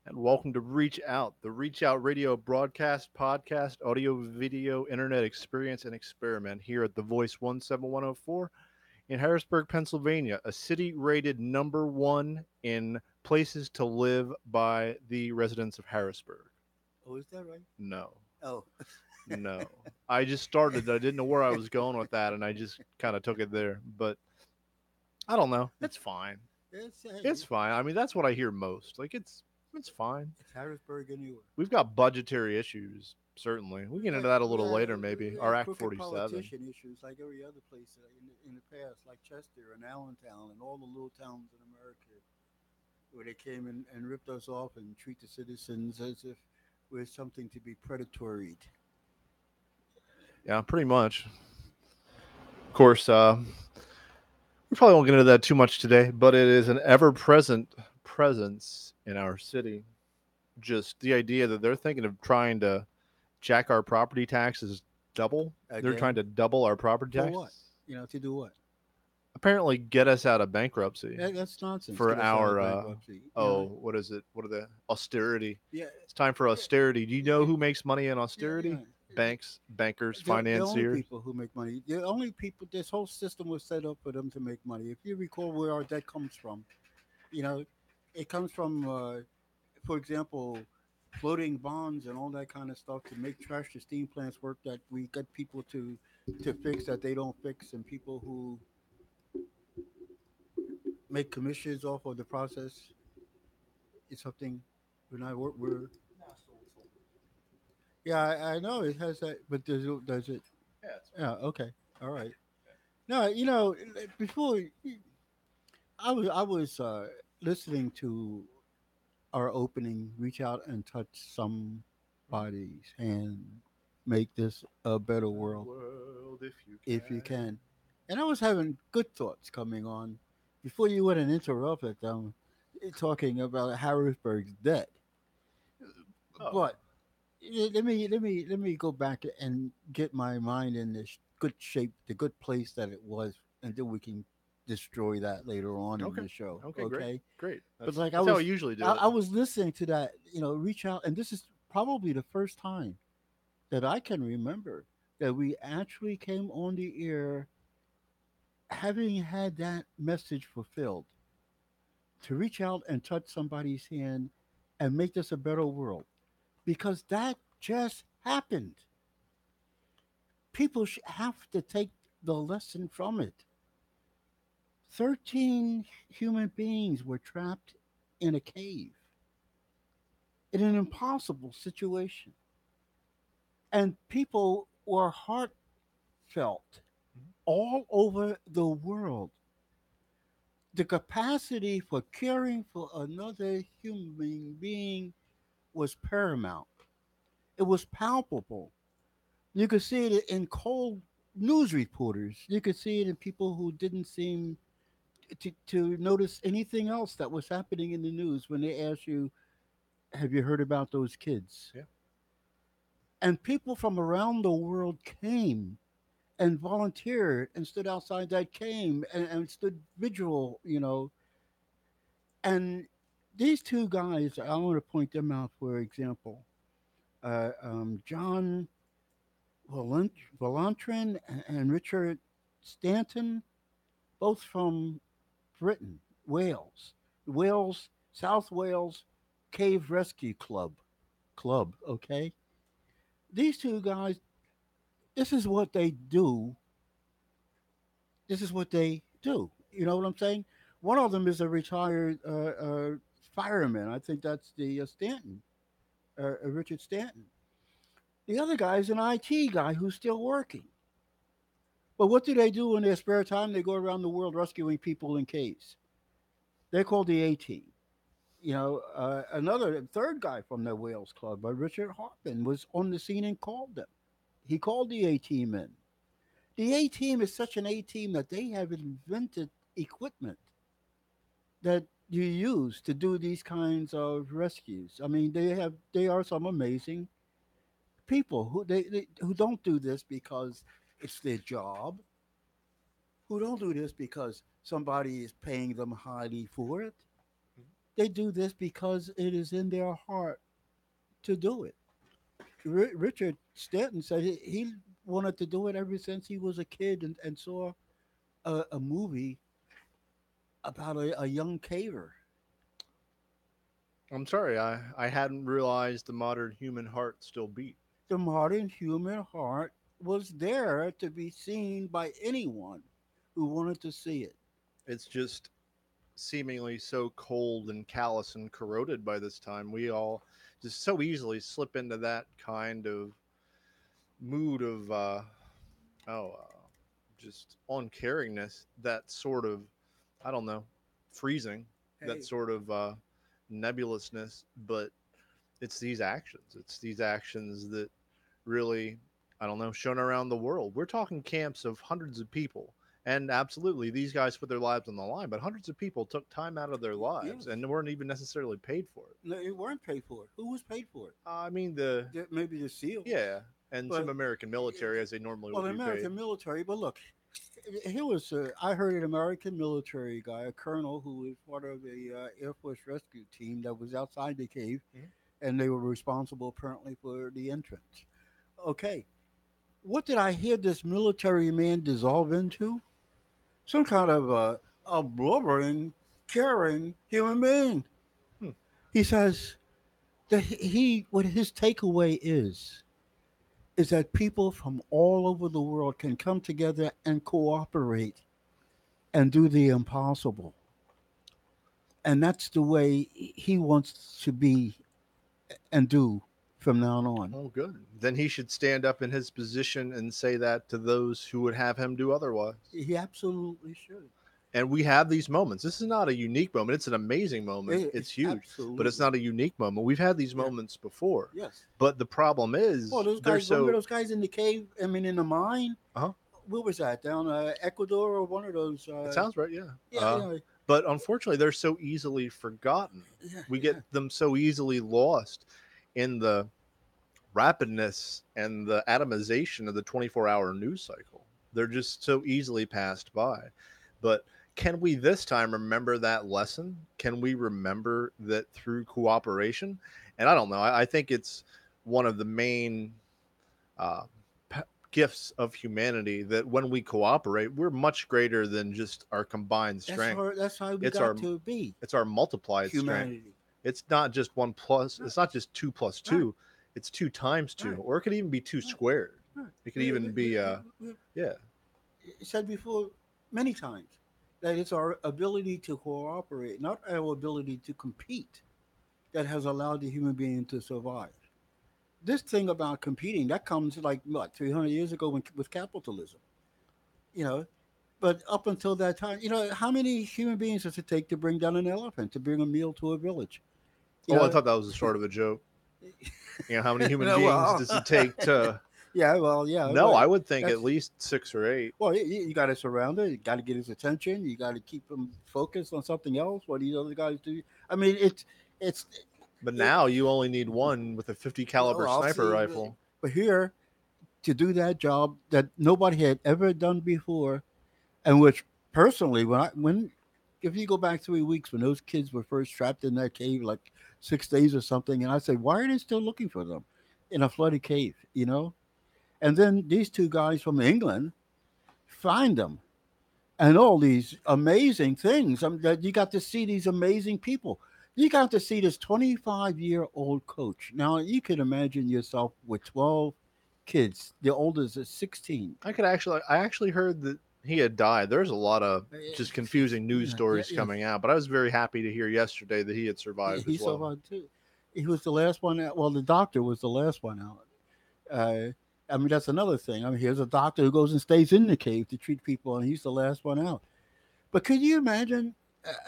and welcome to Reach Out, the Reach Out radio broadcast, podcast, audio, video, internet experience and experiment here at the Voice 17104 in Harrisburg, Pennsylvania, a city rated number one in places to live by the residents of Harrisburg. Oh, is that right? No, Oh, no. I just started, I didn't know where I was going with that, and I just kind of took it there. But I don't know. It's fine. it's It's hey, fine. I mean, that's what I hear most. Like, it's fine. it's Harrisburg anyway. We've got budgetary issues, certainly. We can get We into had that a we little had later, maybe. we Our had Act crooked 47. politician issues like every other place in the past, like Chester and Allentown and all the little towns in America where they came and ripped us off and treat the citizens as if we're something to be predatory. Yeah, pretty much. Of course, we probably won't get into that too much today, but it is an ever present presence in our city. Just the idea that they're thinking of trying to jack our property taxes double. They're trying Again, to double our property for what? taxes. To do what? Apparently, get us out of bankruptcy That's nonsense. for Get us out of our bankruptcy. what is it? What are the austerity? Yeah, It's time for yeah, austerity. Do you know yeah, who makes money in yeah, austerity? yeah. Banks, bankers, The only financiers. people who make money, the only people, this whole system was set up for them to make money. If you recall where our debt comes from, you know, it comes from, for example, floating bonds and all that kind of stuff to make trash to steam plants work that we get people to fix that they don't fix, and people who make commissions off of the process. It's something we're yeah, I know it has that, but does it? Yeah, it's Yeah, okay, all right. No, before I was listening to our opening, reach out and touch somebody's hand, make this a better fine. world World, if you if you can. can. And I was having good thoughts coming on before you went and interrupted them, talking about Harrisburg's debt. Oh, But let me go back and get my mind in this good shape, the good place that it was, and then we can destroy that later on in okay, the show. okay, great, Okay, great. but That's like I that's how I was, usually do I, it. I was listening to that, reach out, and this is probably the first time that I can remember that we actually came on the air having had that message fulfilled to reach out and touch somebody's hand and make this a better world because that just happened. People have to take the lesson from it. 13 human beings were trapped in a cave in an impossible situation, and people were heartfelt all over the world. The capacity for caring for another human being was paramount. It was palpable. You could see it in cold news reporters. You could see it in people who didn't seem to notice anything else that was happening in the news when they asked you, have you heard about those kids? Yeah. And people from around the world came and volunteered and stood outside that came and stood vigil, And these two guys, I want to point them out for example. John Valantrin and Richard Stanton, both from Britain, Wales, South Wales Cave Rescue Club. Okay, these two guys. This is what they do. This is what they do. You know what I'm saying? One of them is a retired fireman. I think that's the Stanton, Richard Stanton. The other guy is an IT guy who's still working. But what do they do in their spare time? They go around the world rescuing people in caves. They're called the A Team. Another third guy from the Wales Club, Richard Hartman, was on the scene and called them. He called the A Team in. The A Team is such an A Team that they have invented equipment that you use to do these kinds of rescues. I mean, they are some amazing people who don't do this because it's their job, who don't do this because somebody is paying them highly for it. They do this because it is in their heart to do it. Richard Stanton said he wanted to do it ever since he was a kid and saw a movie about a young caver. I'm sorry, I hadn't realized the modern human heart still beat. The modern human heart was there to be seen by anyone who wanted to see it. It's just seemingly so cold and callous and corroded by this time. We all just so easily slip into that kind of mood of oh just uncaringness, that sort of, I don't know, freezing, that Hey, sort of nebulousness. But it's these actions that really, I don't know, shown around the world. We're talking camps of hundreds of people. And absolutely, these guys put their lives on the line, but hundreds of people took time out of their lives yes, and weren't even necessarily paid for it. no, it weren't paid for. Who was paid for it? I mean, the, Maybe the SEALs, yeah, and some but American military as they normally well, would the be paid. American military. But look, here was I heard an American military guy, a colonel who was part of the Air Force rescue team that was outside the cave, Mhm. and they were responsible apparently for the entrance. Okay, what did I hear this military man dissolve into? Some kind of a blubbering, caring human being. Hmm. He says that what his takeaway is that people from all over the world can come together and cooperate and do the impossible. And that's the way he wants to be and do from now on. Oh, good. Then he should stand up in his position and say that to those who would have him do otherwise. He absolutely should. And we have these moments. This is not a unique moment. It's an amazing moment. It's huge, but it's Absolutely. not a unique moment. We've had these Yeah. moments before. Yes. But the problem Well, is those they're guys, remember so those guys in the cave? I mean, in the mine? uh-huh. Where was that? Down Ecuador or one of those? It sounds right, yeah. Yeah, yeah, But unfortunately they're so easily forgotten. yeah, We get yeah. them so easily lost in the rapidness and the atomization of the 24-hour news cycle. They're just so easily passed by. But can we this time remember that lesson? Can we remember that through cooperation? And I don't know. I think it's one of the main uh, gifts of humanity that when we cooperate, we're much greater than just our combined strength. That's how we It's got our to be it's our multiplied strength. humanity. It's not just one plus. Right, It's not just two plus right, two. It's two times two, right, or it could even be two right, squared. right. It could even be We yeah. said before many times that it's our ability to cooperate, not our ability to compete, that has allowed the human being to survive. This thing about competing that comes like what 300 years ago with capitalism, you know. But up until that time, how many human beings does it take to bring down an elephant, to bring a meal to a village? You Oh, I know, thought that was a sort of a joke. You know, how many human beings well, does it take to? yeah, well, yeah, No, well, I would think at that's least 6 or 8. well, you got to surround it. You got to get his attention. You got to keep him focused on something else. What these other guys do. I mean, it's But it, now you only need one with a 50 well, caliber I'll sniper see, rifle. but here to do that job that nobody had ever done before, and which personally, when if you go back 3 weeks when those kids were first trapped in that cave, like 6 days or something, and I said, why are they still looking for them in a flooded cave? And then these two guys from England find them and all these amazing things. That you got to see these amazing people. You got to see this 25-year-old coach. Now you can imagine yourself with 12 kids. The oldest is 16. I actually heard that he had died. There's a lot of just confusing news Yeah, yeah, stories yeah. coming out, but I was very happy to hear yesterday that he had Yeah, survived he as well. survived too. He was the last one out. Well, the doctor was the last one out. Uh, I mean, that's another thing. I mean, here's a doctor who goes and stays in the cave to treat people, and he's the last one out. But could you imagine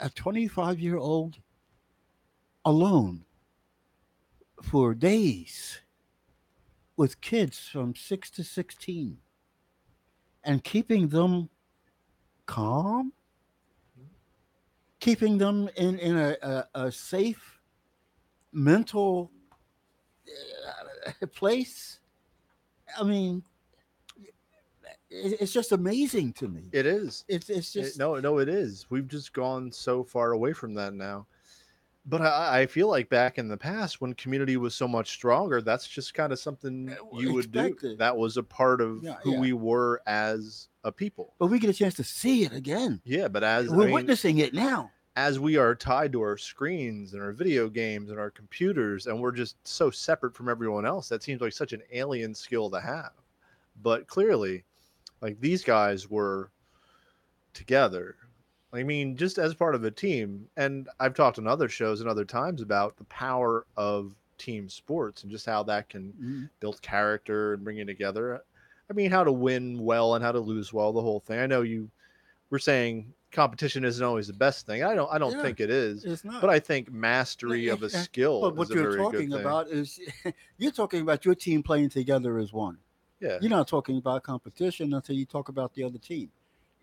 a 25-year-old alone for days with kids from 6 to 16 and keeping them calm, keeping them in a safe mental place? I mean, it's just amazing to me. It is. It's just No, no, it is. We've just gone so far away from that now. But I feel like back in the past when community was so much stronger, that's just kind of something you would do. Expected. That was a part of Yeah, who yeah. we were as a people. But we get a chance to see it again. Yeah, but as I We're mean, witnessing it now. as we are tied to our screens and our video games and our computers, and we're just so separate from everyone else, that seems like such an alien skill to have. But clearly, like these guys were together. I mean, just as part of a team. And I've talked on other shows and other times about the power of team sports and just how that can Mhm. build character and bring you together. I mean, how to win well and how to lose well, the whole thing. I know you were saying competition isn't always the best thing. I don't Yeah, think it is, it's but not. I think mastery of a But skill is what a you're very good talking thing. about is you're talking about your team playing together as one. Yeah. You're not talking about competition until you talk about the other team.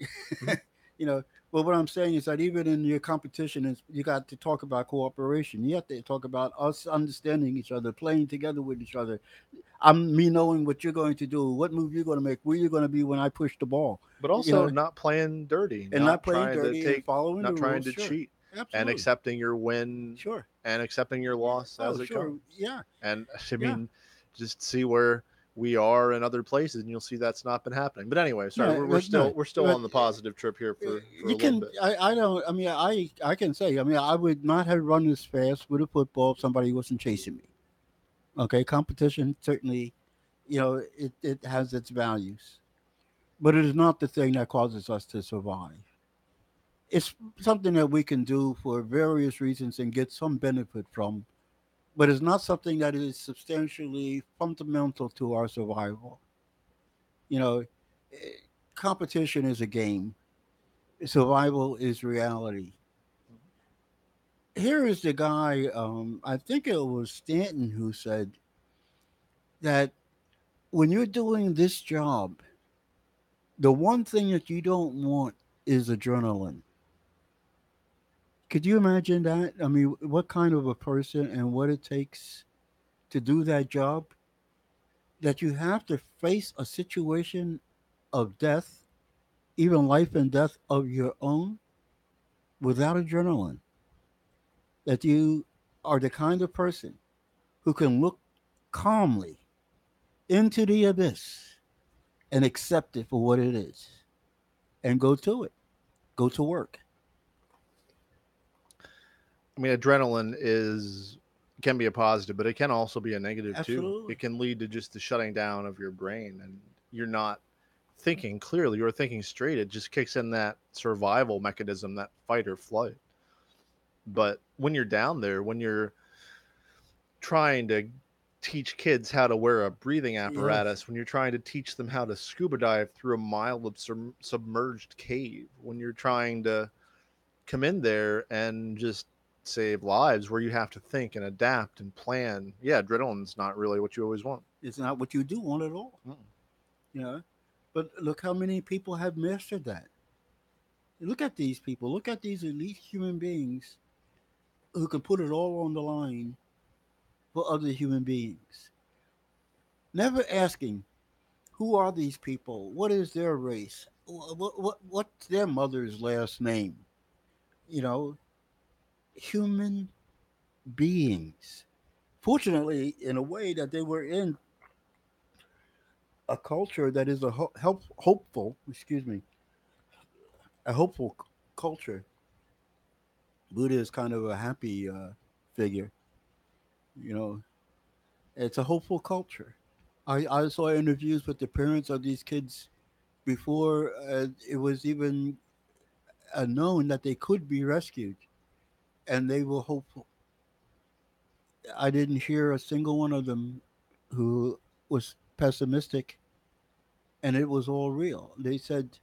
Mhm. you know, but what I'm saying is that even in your competition, is you got to talk about cooperation. You have to talk about us understanding each other, playing together with each other. I'm me knowing what you're going to do, what move you're going to make, where you're going to be when I push the ball. But You also know, not playing dirty, and not not playing trying to dirty and take, following the not trying rules. to Sure, cheat, and absolutely, accepting your win sure. and accepting your Yeah. loss Oh, as it sure. comes. Yeah, And I yeah, mean, just see where we are in other places, and you'll see that's not been happening. But anyway, sorry, yeah. we're But no, still but on the positive trip here for a you little can. bit. I don't. I mean, I can say. I mean, I would not have run as fast with a football if somebody wasn't chasing me. Okay, competition certainly, it has its values, but it is not the thing that causes us to survive. It's something that we can do for various reasons and get some benefit from, but it's not something that is substantially fundamental to our survival. You know, eh, competition is a game. Survival is reality. Here is the guy. I think it was Stanton who said that when you're doing this job, the one thing that you don't want is adrenaline. Could you imagine that? I mean, what kind of a person and what it takes to do that job? That you have to face a situation of death, even life and death of your own, without adrenaline. That you are the kind of person who can look calmly into the abyss and accept it for what it is and go to it, go to work. I mean, adrenaline is can be a positive, but it can also be a negative too. Absolutely. It can lead to just the shutting down of your brain, and you're not thinking clearly or thinking straight. It just kicks in that survival mechanism, that fight or flight. But when you're down there, when you're trying to teach kids how to wear a breathing Yes. apparatus, when you're trying to teach them how to scuba dive through a mile of submerged cave, when you're trying to come in there and just save lives where you have to think and adapt and plan. Yeah, adrenaline's not really what you always want. It's not what you do want at all. Mm. You know, but look how many people have mastered that. Look at these people. Look at these elite human beings who can put it all on the line for other human beings. Never asking, who are these people? What is their race? What's their mother's last name? You know, human beings. Fortunately, in a way that they were in a culture that is a hopeful, excuse me, a hopeful culture. Buddha is kind of a happy figure. You know, it's a hopeful culture. I saw interviews with the parents of these kids before it was even known that they could be rescued, and they were hopeful. I didn't hear a single one of them who was pessimistic, and it was all real. They said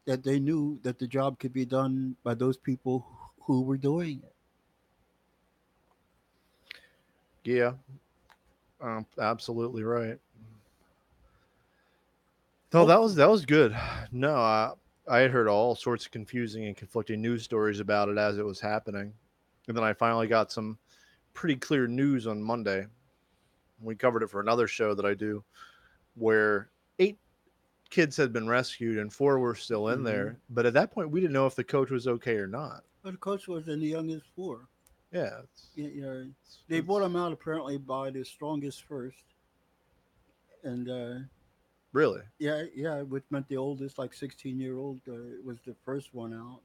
that they knew that the job could be done by those people who were doing it. Yeah, absolutely right. No, Hopeful. that was good. No, I had heard all sorts of confusing and conflicting news stories about it as it was happening, and then I finally got some pretty clear news on Monday. We covered it for another show that I do, where 8 kids had been rescued and 4 were still in Hmm. there. But at that point, we didn't know if the coach was okay or not. But the coach was in the youngest four. Yeah, You know, it's, they bought it's them out apparently by the strongest first, and really yeah, yeah, which meant the oldest, like 16-year-old, was the first one out.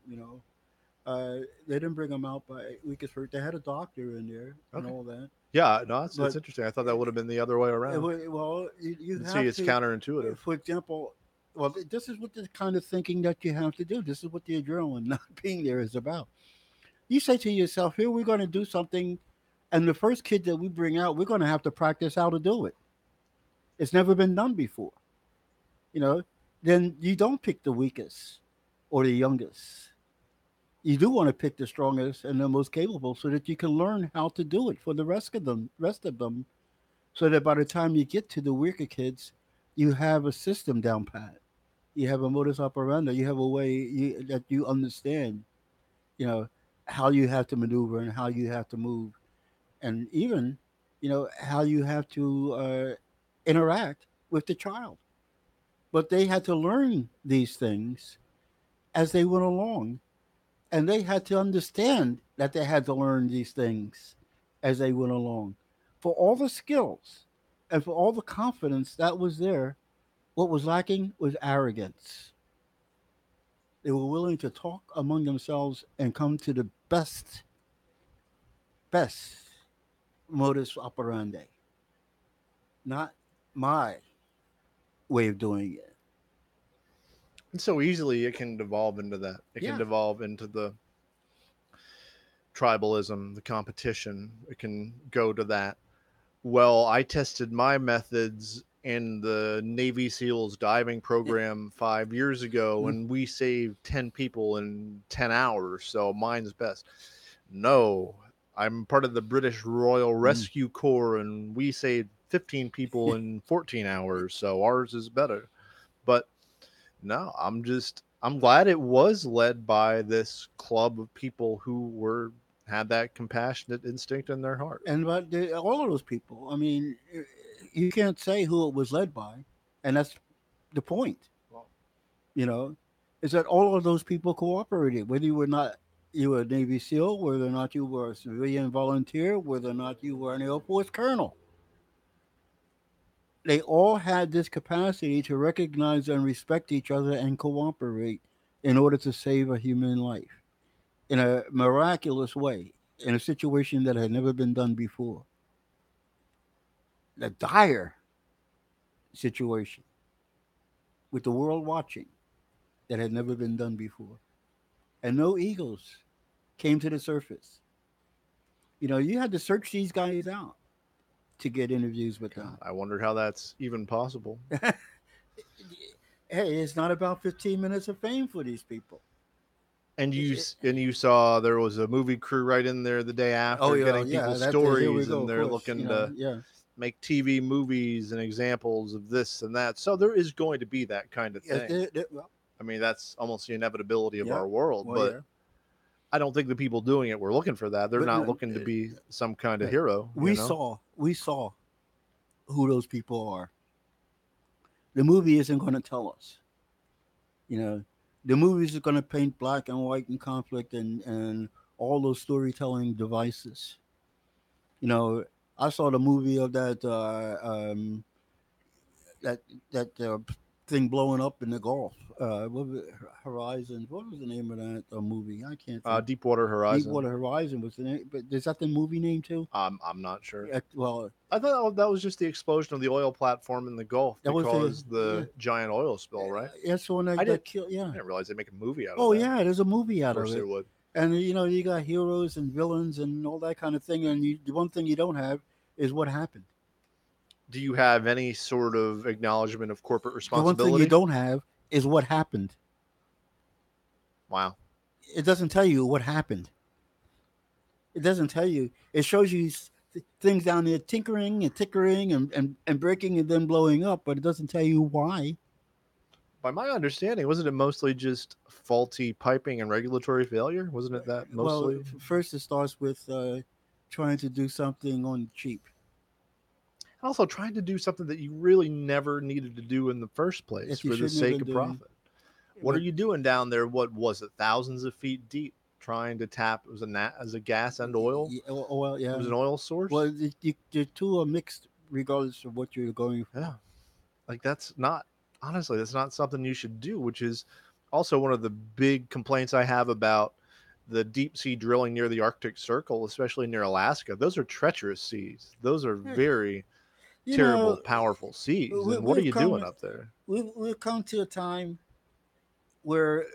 They didn't bring them out by weakest first. They had a doctor in there and okay. all that, Yeah, no, it's but interesting. I thought that would have been the other way around. well, you See, have it's to, counterintuitive. for example, well, this is what the kind of thinking that you have to do. This is what the adrenaline not being there is about. You say to yourself, here we're going to do something, and the first kid that we bring out, we're going to have to practice how to do it. It's never been done before, you know. Then you don't pick the weakest or the youngest. You do want to pick the strongest and the most capable, so that you can learn how to do it for the rest of them, so that by the time you get to the weaker kids, you have a system down pat. You have a modus operandi. You have a way that you understand, you know, how you have to maneuver and how you have to move, and even, how you have to interact with the child. But they had to learn these things as they went along, and they had to understand that they had to learn these things as they went along. For all the skills and for all the confidence that was there, what was lacking was arrogance. They were willing to talk among themselves and come to the best modus operandi, not my way of doing it. And so easily it can devolve into that. It can Yeah. devolve into the tribalism, the competition. It can go to that. Well, I tested my methods in the Navy SEALs diving program 5 years ago, Mm. and we saved 10 people in 10 hours. So mine's best. No, I'm part of the British Royal Mm. Rescue Corps, and we saved 15 people in 14 hours. So ours is better. But no, I'm glad it was led by this club of people who were had that compassionate instinct in their heart. And but all of those people, I mean, you can't say who it was led by, and that's the point. Well, You know, is that all of those people cooperated, whether you were a Navy SEAL, whether or not you were a civilian volunteer, whether or not you were an Air Force colonel. They all had this capacity to recognize and respect each other and cooperate in order to save a human life in a miraculous way, in a situation that had never been done before. The dire situation with the world watching that had never been done before. And no egos came to the surface. You had to search these guys out to get interviews with God, them. I wondered how that's even possible. Hey, it's not about 15 minutes of fame for these people. And It- you it- and you saw there was a movie crew right in there the day oh after yeah, getting yeah. people's That here we stories, go. and Of they're course, looking to yeah. make TV movies and examples of this and that. So there is going to be that kind of Yes, thing. well, I mean, that's almost the inevitability of yeah. our world, Well, but yeah. I don't think the people doing it were looking for that. They're But not no, looking to be some kind of uh, hero, you know? we saw who those people are. The movie isn't going to tell us. You know, the movies are going to paint black and white and conflict and all those storytelling devices. You know, I saw the movie of that that thing blowing up in the Gulf. What was it? Horizon. What was the name of that movie? I can't think. Deepwater Horizon. Deepwater Horizon was the name, but is that the movie name too? I'm not sure. Well, I thought that was just the explosion of the oil platform in the Gulf that that was the caused yeah. the giant oil spill, right? That's the one I did. that killed. Yeah. I didn't realize they'd make a movie out of Oh that. yeah, there's a movie Of out of course they it. would. And you got heroes and villains and all that kind of thing. And the one thing you don't have is what happened. Do you have any sort of acknowledgement of corporate The one thing you responsibility? don't have is what happened. Wow. It doesn't tell you what happened. It doesn't tell you. It shows you things down there tinkering and tickering and breaking and then blowing up, but it doesn't tell you why. By my understanding, wasn't it mostly just faulty piping and regulatory failure? Wasn't it that Well, mostly? first it starts with trying to do something on the cheap. Also, trying to do something that you really never needed to do in the first place That you for the shouldn't have sake been of doing. profit. What are But you doing down there? What was it? Thousands of feet deep. trying to tap as a gas and oil. Oil, It yeah. was an oil Well, source. the two are mixed regardless of what you're going Yeah, for. like that's not honestly that's not something you should do. Which is also one of the big complaints I have about the deep sea drilling near the Arctic Circle, especially near Alaska. Those are treacherous seas. Those are Eh, very You terrible, know, powerful seas. we, And what are we've you doing come up there? we've come to a time where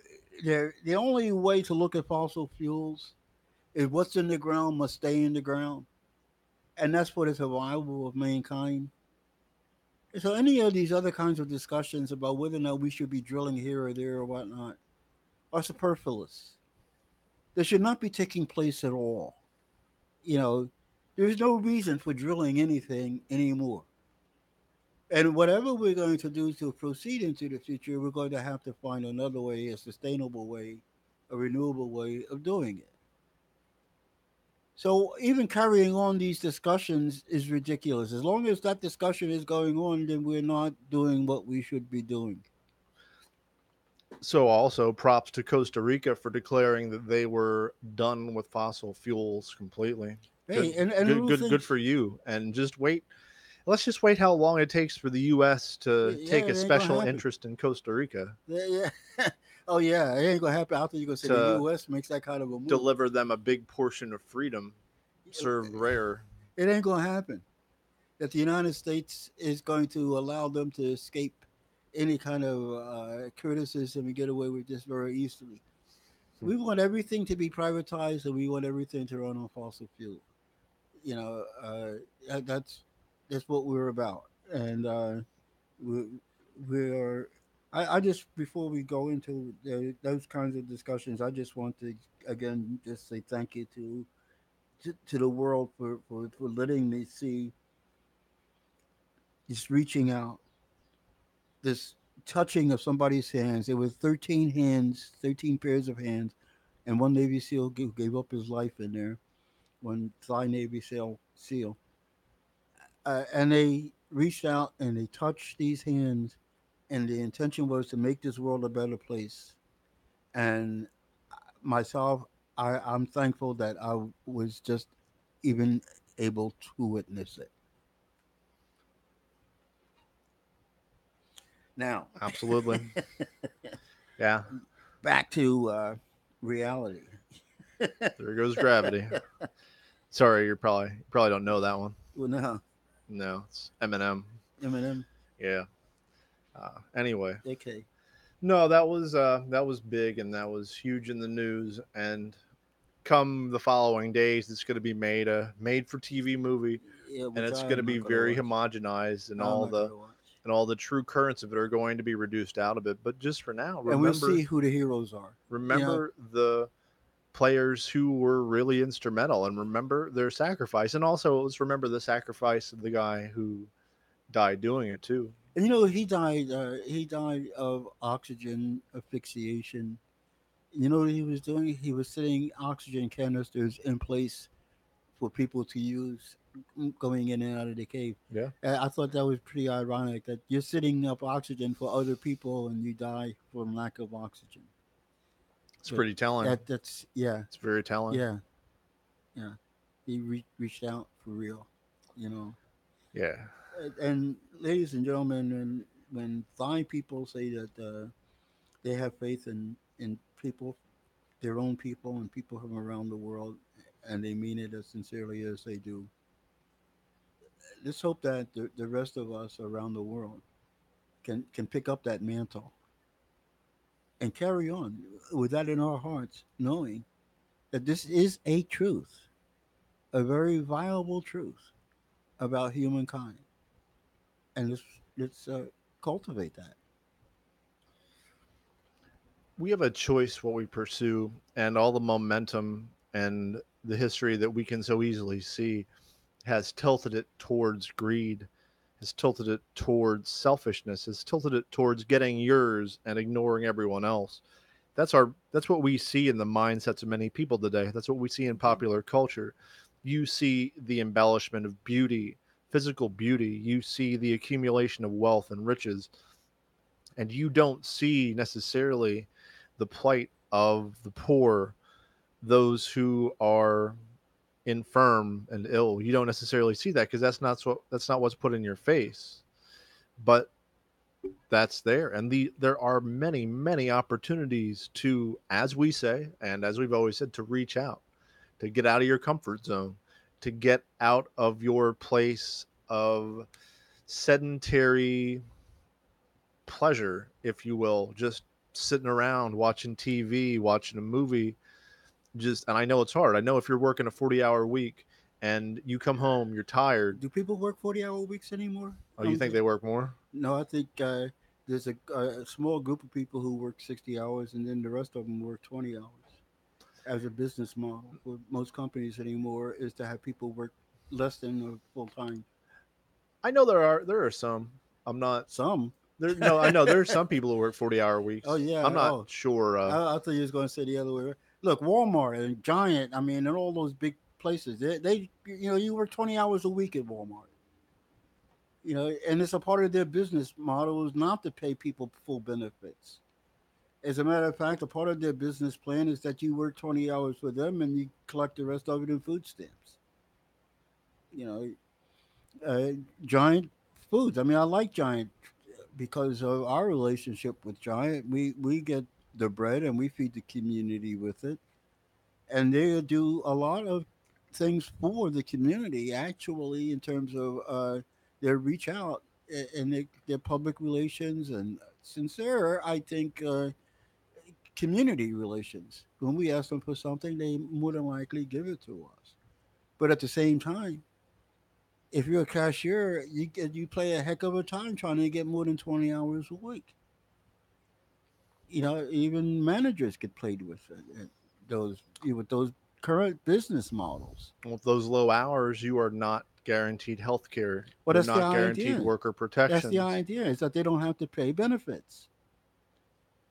the only way to look at fossil fuels is what's in the ground must stay in the ground, and that's for the survival of mankind. So any of these other kinds of discussions about whether or not we should be drilling here or there or whatnot are superfluous. They should not be taking place at all. You know, there's no reason for drilling anything anymore. And whatever we're going to do to proceed into the future, we're going to have to find another way, a sustainable way, a renewable way of doing it. So even carrying on these discussions is ridiculous. As long as that discussion is going on, then we're not doing what we should be doing. So also props to Costa Rica for declaring that they were done with fossil fuels completely. Hey, Good, and good, little good, good things, for you. And just wait. Let's just wait how long it takes for the U.S. to yeah, take a it ain't gonna special happen. interest in Costa Rica Yeah, yeah. Oh yeah, it ain't gonna happen. After you gonna say the to U.S. makes that kind of a move. deliver them a big portion of freedom served rare. It ain't gonna happen. That the United States is going to allow them to escape any kind of criticism and get away with this very easily. We want everything to be privatized, and we want everything to run on fossil fuel. You know, that's what we're about, and we we are. I just before we go into those kinds of discussions, I just want to again just say thank you to the world for letting me see, just reaching out, this touching of somebody's hands. It was 13 hands, 13 pairs of hands, and one Navy SEAL gave up his life in there. One Thai Navy SEAL, and they reached out and they touched these hands, and the intention was to make this world a better place. And myself, I'm thankful that I was just even able to witness it. Now, Absolutely. Yeah. back to reality. There goes gravity. Sorry, you probably don't know that one. Well, now No, it's Eminem. Eminem, Yeah. Anyway, okay, no, that was big and that was huge in the news. And come the following days, it's going to be made for TV movie, yeah, and which it's I going to am be not gonna very watch. homogenized, I'm not gonna watch, and all the true currents of it are going to be reduced out of it. But just for now, and we'll see who the heroes are. You know, remember the players who were really instrumental, and remember their sacrifice, and also let's remember the sacrifice of the guy who died doing it too. and you know he died. He died of oxygen asphyxiation. You know what he was doing? He was setting oxygen canisters in place for people to use going in and out of the cave. Yeah, I thought that was pretty ironic that you're setting up oxygen for other people and you die from lack of oxygen. it's But pretty telling. that's yeah, It's very telling. yeah, yeah. He reached out for real, you know. Yeah. And ladies and gentlemen, when Thai people say that they have faith in people, their own people, and people from around the world, and they mean it as sincerely as they do, let's hope that the rest of us around the world can pick up that mantle and carry on with that in our hearts, knowing that this is a truth, a very viable truth about humankind, and let's cultivate that. We have a choice what we pursue, and all the momentum and the history that we can so easily see has tilted it towards greed, has tilted it towards selfishness, has tilted it towards getting yours and ignoring everyone else. That's what we see in the mindsets of many people today. That's what we see in Okay. popular culture. You see the embellishment of beauty, physical beauty. You see the accumulation of wealth and riches, and you don't see necessarily the plight of the poor those who are infirm and ill, you don't necessarily see that because that's not what's put in your face. But that's there, and there are many opportunities to, as we say and as we've always said, to reach out, to get out of your comfort zone, to get out of your place of sedentary pleasure, if you will, just sitting around watching TV, watching a movie. Just, and I know it's hard. I know if you're working a 40-hour week and you come home, you're tired. Do people work 40-hour weeks anymore? Oh, you think they work more? No, I think there's a small group of people who work 60 hours, and then the rest of them work 20 hours. As a business model for most companies anymore is to have people work less than full time. I know there are some. I'm not Some. there. No, I know there are some people who work 40-hour Oh weeks. I'm yeah. not Oh, sure. I thought you was going to say the other way. Look, Walmart and Giant. I mean, and all those big places. They you work 20 hours a week at Walmart. And it's a part of their business model is not to pay people full benefits. As a matter of fact, a part of their business plan is that you work 20 hours for them and you collect the rest of it in food stamps. You know, uh, Giant Foods. I mean, I like Giant because of our relationship with Giant. We get the bread and we feed the community with it, and they do a lot of things for the community. Actually, in terms of their reach out and their public relations and sincere, I think. Community relations. When we ask them for something, they more than likely give it to us. But at the same time, if you're a cashier, you play a heck of a time trying to get more than 20 hours a week. Even managers get played with with those current business models. with those low hours, you are not guaranteed health care. Well, You're that's the not guaranteed idea. worker That's the protections. idea is that they don't have to pay benefits.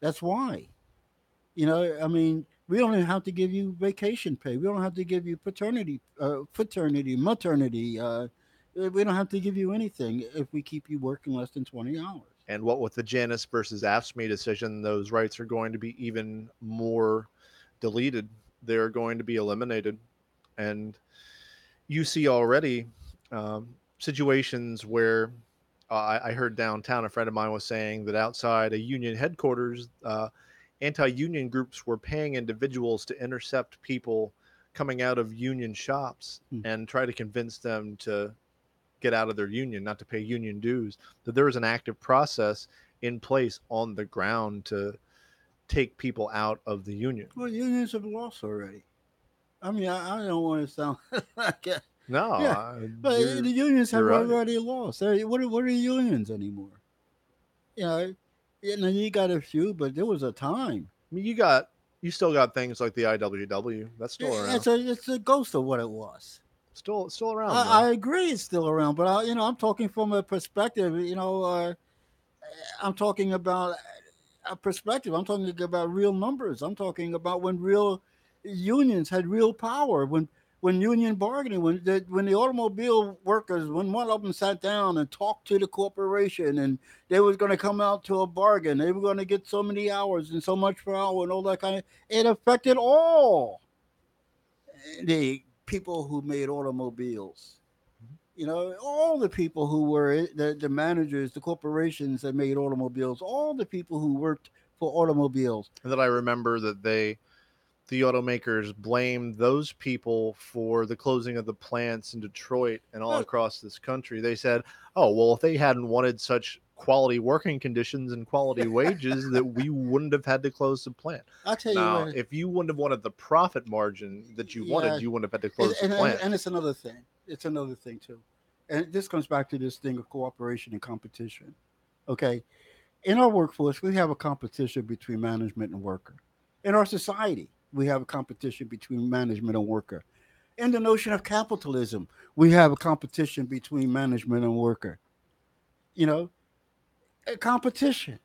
That's why. I mean, we don't even have to give you vacation pay. We don't have to give you paternity, maternity. We don't have to give you anything if we keep you working less than 20 hours. And what with the Janus versus AFSCME decision, those rights are going to be even more deleted. They're going to be eliminated. And you see already situations where I heard downtown a friend of mine was saying that outside a union headquarters, anti-union groups were paying individuals to intercept people coming out of union shops Hmm. and try to convince them to get out of their union, not to pay union dues. That there was an active process in place on the ground to take people out of the union. Well, unions have lost already. I mean, I don't want to sound like a, No, yeah, but the unions you're have right. already lost. What are unions anymore? You know, you got a few, but there was a time. I mean, you still got things like the IWW. That's still around. It's a ghost of what it was. Still around I though. agree it's still around, but I'm talking from a perspective. I'm talking about a perspective. I'm talking about real numbers. I'm talking about when real unions had real power. When union bargaining, when the automobile workers, when one of them sat down and talked to the corporation, and they was going to come out to a bargain, they were going to get so many hours and so much per hour and all that kind of. It affected all the people who made automobiles. All the people who were the managers, the corporations that made automobiles, all the people who worked for automobiles. And that I remember that the automakers blamed those people for the closing of the plants in Detroit and all Well, across this country. They said, "Oh, well, if they hadn't wanted such quality working conditions and quality wages, that we wouldn't have had to close the plant." I'll tell you Now, what. if you wouldn't have wanted the profit margin that you Yeah, wanted, you wouldn't have had to and, close the and and plant. and it's another thing. It's another thing too, and this comes back to this thing of cooperation and competition. Okay, in our workforce, we have a competition between management and worker. In our society, we have a competition between management and worker. In the notion of capitalism, we have a competition between management and worker. You know, a competition,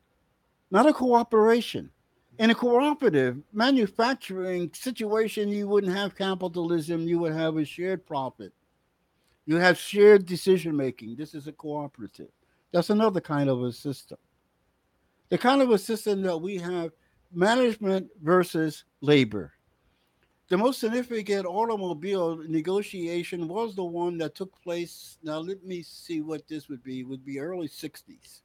not a cooperation. In a cooperative manufacturing situation, you wouldn't have capitalism, you would have a shared profit. You have shared decision making. This is a cooperative. That's another kind of a system. The kind of a system that we have management versus labor. The most significant automobile negotiation was the one that took place. Now, let me see what this would be. It would be early 60s.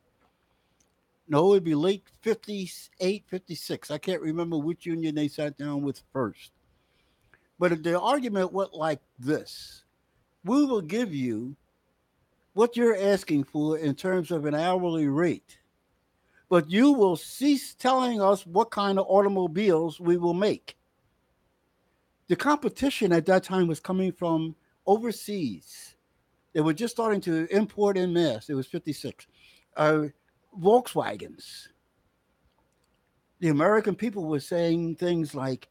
No, it would be late 58, 56. I can't remember which union they sat down with first. But the argument went like this: we will give you what you're asking for in terms of an hourly rate, but you will cease telling us what kind of automobiles we will make. The competition at that time was coming from overseas. They were just starting to import in mass. It was 56. Uh, Volkswagens. The American people were saying things like,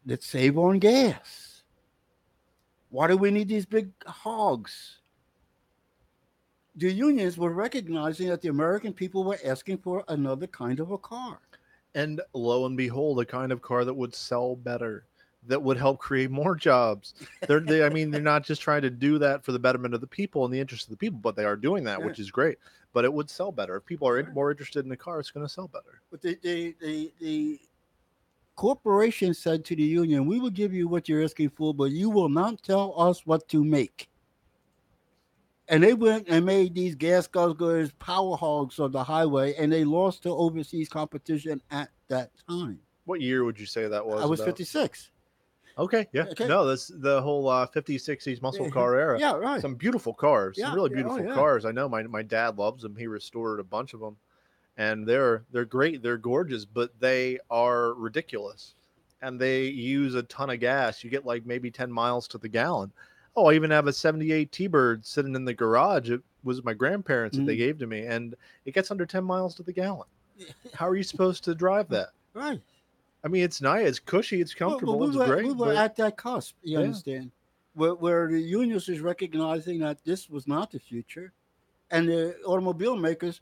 let's save on gas. Why do we need these big hogs? The unions were recognizing that the American people were asking for another kind of a car. And lo and behold, a kind of car that would sell better, that would help create more jobs. I mean, they're not just trying to do that for the betterment of the people and the interest of the people, but they are doing that, Yeah. which is great. But it would sell better if people are Right. more interested in the car. It's going to sell better. But the corporation said to the union, we will give you what you're asking for, but you will not tell us what to make. And they went and made these gas guzzlers power hogs of the highway, and they lost to overseas competition at that time. What year would you say that I was was about? 56. Okay, yeah. Okay. No, that's the whole 50s, 60s muscle Yeah, car era. yeah, right. Some beautiful cars, some Yeah, really yeah, oh beautiful yeah. cars. I know my dad loves them. He restored a bunch of them, and they're great. They're gorgeous, but they are ridiculous, and they use a ton of gas. You get like maybe 10 miles to the gallon. Oh, I even have a 78 T-Bird sitting in the garage. It was my grandparents that they Mm. gave to me, and it gets under 10 miles to the gallon. How are you supposed to drive that? Right. I mean, it's nice, it's cushy, it's Well, comfortable, it's we great, were but at that cusp. You yeah. understand, where the unions is recognizing that this was not the future, and the automobile makers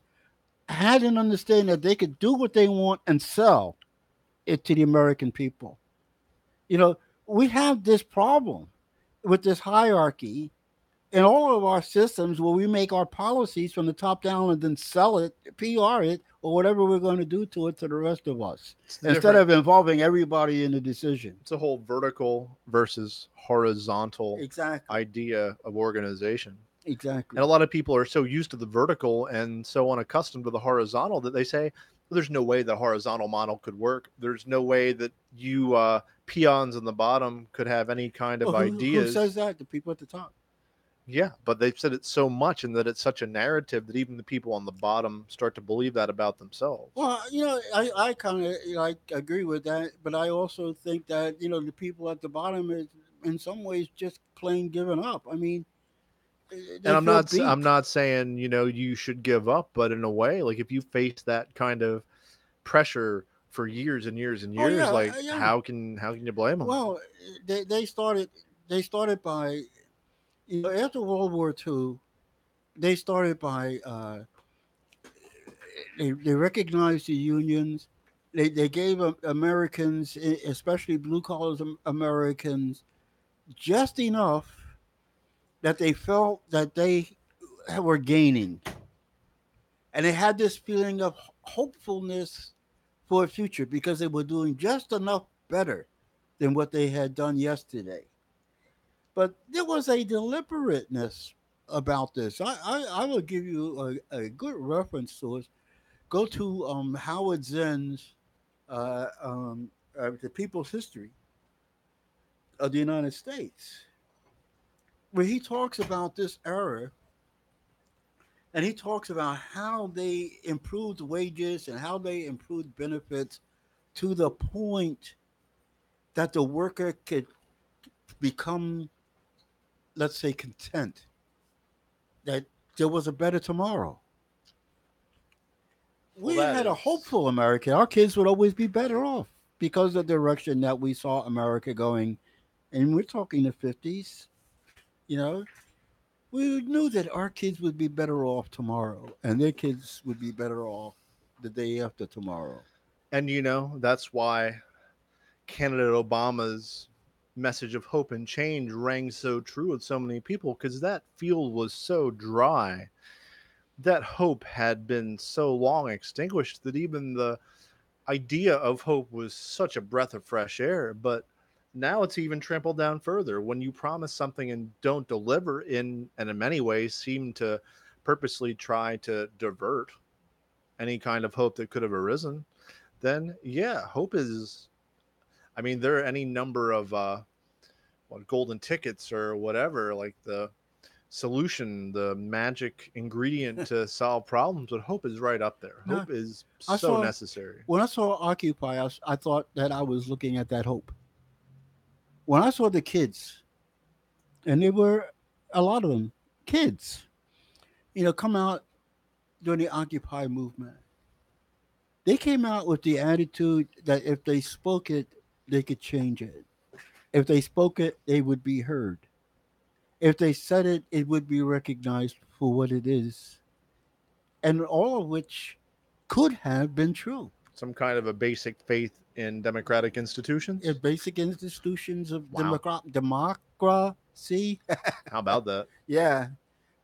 had an understanding that they could do what they want and sell it to the American people. You know, we have this problem with this hierarchy in all of our systems where we make our policies from the top down and then sell it, PR it, or whatever we're going to do to it to the rest of us, It's the instead different. of involving everybody in the decision. It's a whole vertical versus horizontal Exactly. idea of organization. And a Exactly. lot of people are so used to the vertical and so unaccustomed to the horizontal that they say, well, there's no way the horizontal model could work. There's no way that you peons on the bottom could have any kind of Well, who says ideas. that? The people at the top. Yeah, but they've said it so much and that it's such a narrative that even the people on the bottom start to believe that about themselves. Well, I kind of like agree with that, but I also think that the people at the bottom is in some ways just plain giving up. I mean, And they feel I'm beat. not saying, you should give up, but in a way, like if you face that kind of pressure for years and years and Oh years, yeah, like yeah. how can you blame them? Well, they started by after World War II, they started by they recognized the unions. They gave Americans, especially blue collars Americans, just enough that they felt that they were gaining, and they had this feeling of hopefulness for a future because they were doing just enough better than what they had done yesterday. But there was a deliberateness about this. I will give you a good reference source. Go to Howard Zinn's The People's History of the United States, where he talks about this era, and he talks about how they improved wages and how they improved benefits to the point that the worker could become, let's say, content that there was a better tomorrow. Well, We that had a is hopeful America. Our kids would always be better off because of the direction that we saw America going. And we're talking the 50s, you know, we knew that our kids would be better off tomorrow and their kids would be better off the day after tomorrow. and that's why candidate Obama's message of hope and change rang so true with so many people because that field was so dry. That hope had been so long extinguished that even the idea of hope was such a breath of fresh air. But now it's even trampled down further. When you promise something and don't deliver, and in many ways seem to purposely try to divert any kind of hope that could have arisen, then yeah, hope is. I mean, there are any number of golden tickets or whatever, like the solution, the magic ingredient to solve problems. But hope is right up there. No, Hope is I so saw necessary. when I saw Occupy, I thought that I was looking at that hope. When I saw the kids, and there were a lot of them, kids, come out during the Occupy movement. They came out with the attitude that if they spoke it, they could change it. If they spoke it, they would be heard. If they said it, it would be recognized for what it is, and all of which could have been true. Some kind of a basic faith in democratic institutions. Basic institutions of Wow, democracy. how about that? Yeah,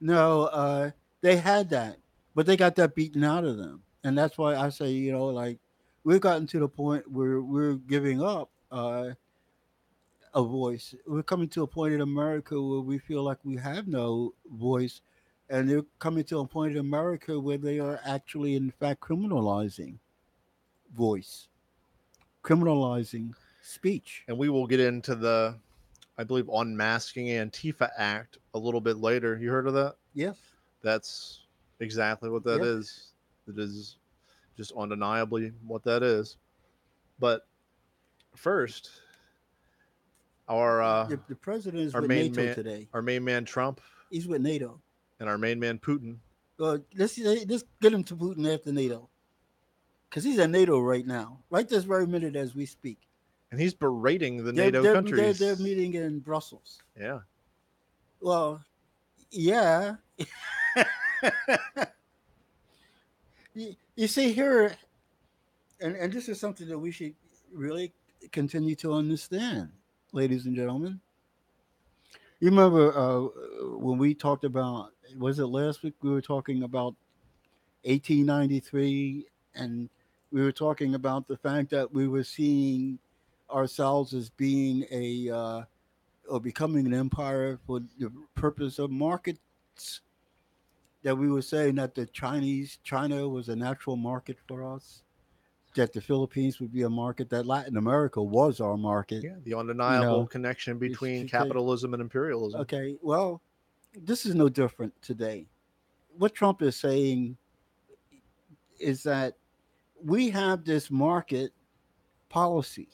no, they had that, but they got that beaten out of them, and that's why I say, like we've gotten to the point where we're giving up a voice. We're coming to a point in America where we feel like we have no voice, and they're coming to a point in America where they are actually, in fact, criminalizing voice, criminalizing speech. And we will get into the, I believe, Unmasking Antifa Act a little bit later. You heard of that? Yes. That's exactly what that Yep. is. It is just undeniably what that is. But first, our The president is our with main NATO man, today. our main man Trump, He's with NATO. and our main man Putin. Let's get him to Putin after NATO, because he's at NATO right now, right this very minute as we speak. And he's berating the They're NATO they're they're, they're countries. meeting in Brussels. Yeah. Well, yeah. You see here, and this is something that we should really continue to understand, ladies and gentlemen. You remember when we talked about, was it last week? We were talking about 1893, and we were talking about the fact that we were seeing ourselves as being or becoming an empire for the purpose of markets. That we were saying that China was a natural market for us, that the Philippines would be a market, that Latin America was our market. Yeah. The You undeniable know, connection it's between okay. capitalism and imperialism. Okay, well, this is no different today. What Trump is saying is that we have this market policy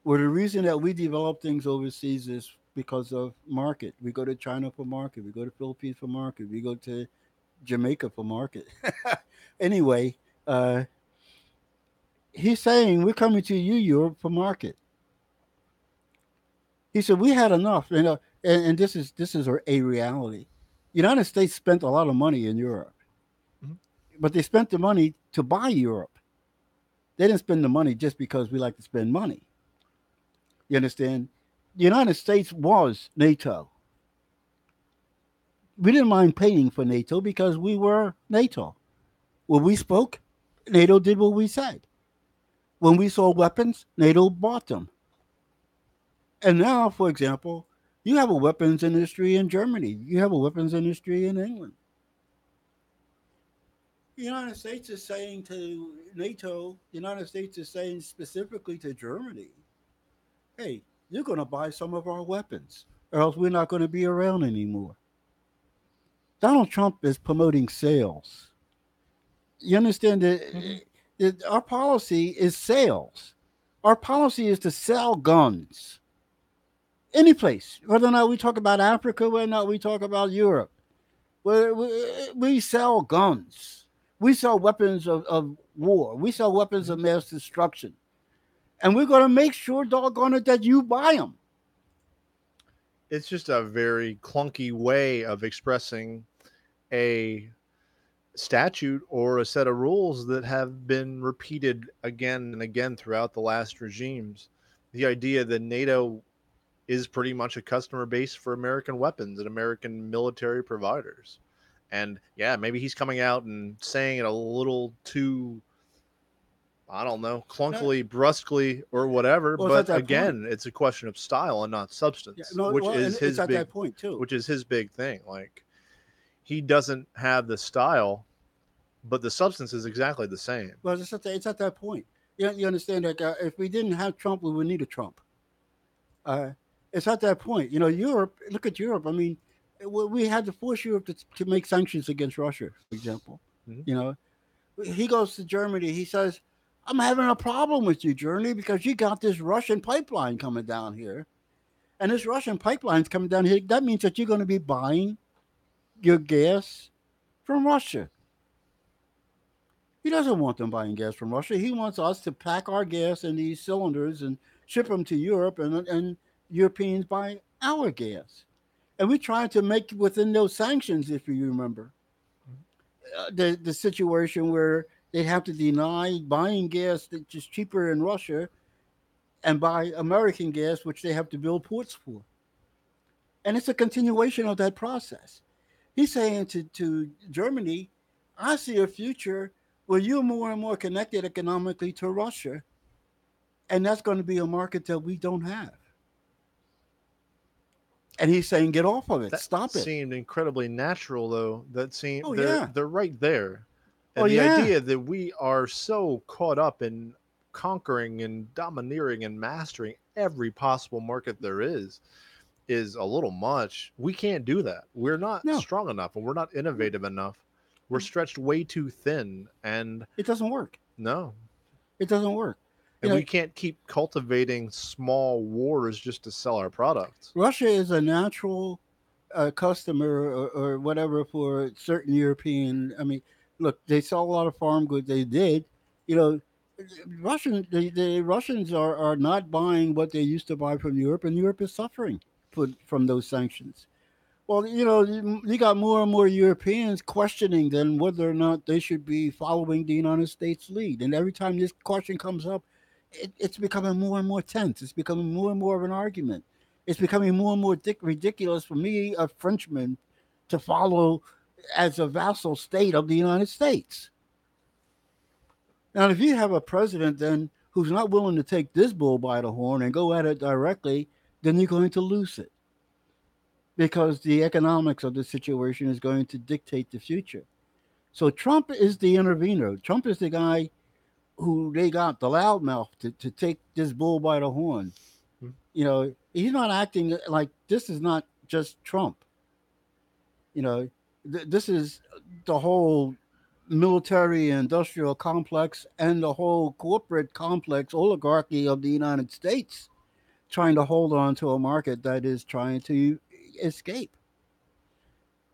where the reason that we develop things overseas is because of market. We go to China for market. We go to Philippines for market. We go to Jamaica for market. Anyway, uh, he's saying we're coming to you, Europe, for market. He said we had enough, and this is a reality. United States spent a lot of money in Europe, Mhm. but they spent the money to buy Europe. They didn't spend the money just because we like to spend money. You understand? The United States was NATO. We didn't mind paying for NATO because we were NATO. When we spoke, NATO did what we said. When we sold weapons, NATO bought them. And now, for example, you have a weapons industry in Germany. You have a weapons industry in England. The United States is saying to NATO, the United States is saying specifically to Germany, hey, you're going to buy some of our weapons, or else we're not going to be around anymore. Donald Trump is promoting sales. You understand Mhm. that our policy is sales. Our policy is to sell guns. Any place, whether or not we talk about Africa, whether or not we talk about Europe, we sell guns. We sell weapons of war. We sell weapons Mhm. of mass destruction. And we're going to make sure, doggone it, that you buy them. It's just a very clunky way of expressing a statute or a set of rules that have been repeated again and again throughout the last regimes. The idea that NATO is pretty much a customer base for American weapons and American military providers. And yeah, maybe he's coming out and saying it a little too I don't know, No, clunkily, brusquely, or whatever. well, it's at But that point. again, it's a question of style and not Yeah, substance, no, well, and it's at that point too. which is his big thing. Like he doesn't have the style, but the substance is exactly the same. Well, it's at that point. You understand that if we didn't have Trump, we would need a Trump. Uh, it's at that point. Europe. Look at Europe. I mean, we had to force Europe to make sanctions against Russia, for example. Mhm. You know, he goes to Germany. He says, "I'm having a problem with you, Germany, because you got this Russian pipeline coming down here, and this Russian pipeline's coming down here. That means that you're going to be buying your gas from Russia." He doesn't want them buying gas from Russia. He wants us to pack our gas in these cylinders and ship them to Europe, and Europeans buy our gas. And we tried to make within those sanctions, if you remember, the situation where they have to deny buying gas that's just cheaper in Russia and buy American gas, which they have to build ports for. And it's a continuation of that process. He's saying to Germany, I see a future where you're more and more connected economically to Russia, and that's going to be a market that we don't have. And he's saying, get off of it, That stop it. seemed incredibly natural, though. That seemed Oh yeah, they're right there, oh and the yeah. idea that we are so caught up in conquering and domineering and mastering every possible market there is a little much. We can't do that. We're not No, strong enough, and we're not innovative enough. We're stretched way too thin, and it doesn't work. no, It doesn't work. You and know, we can't keep cultivating small wars just to sell our products. Russia is a natural customer or whatever for certain European. I mean, look, they sell a lot of farm goods. They did, you know, the Russians are not buying what they used to buy from Europe, and Europe is suffering from those sanctions. Well, you got more and more Europeans questioning then whether or not they should be following the United States lead. And every time this question comes up, it's becoming more and more tense. It's becoming more and more of an argument. It's becoming more and more ridiculous for me, a Frenchman, to follow as a vassal state of the United States. Now, if you have a president then who's not willing to take this bull by the horn and go at it directly, then you're going to lose it because the economics of the situation is going to dictate the future. So Trump is the intervener. Trump is the guy who they got the loudmouth to take this bull by the horn. He's not acting like this is not just Trump. This is the whole military industrial complex and the whole corporate complex oligarchy of the United States trying to hold on to a market that is trying to escape.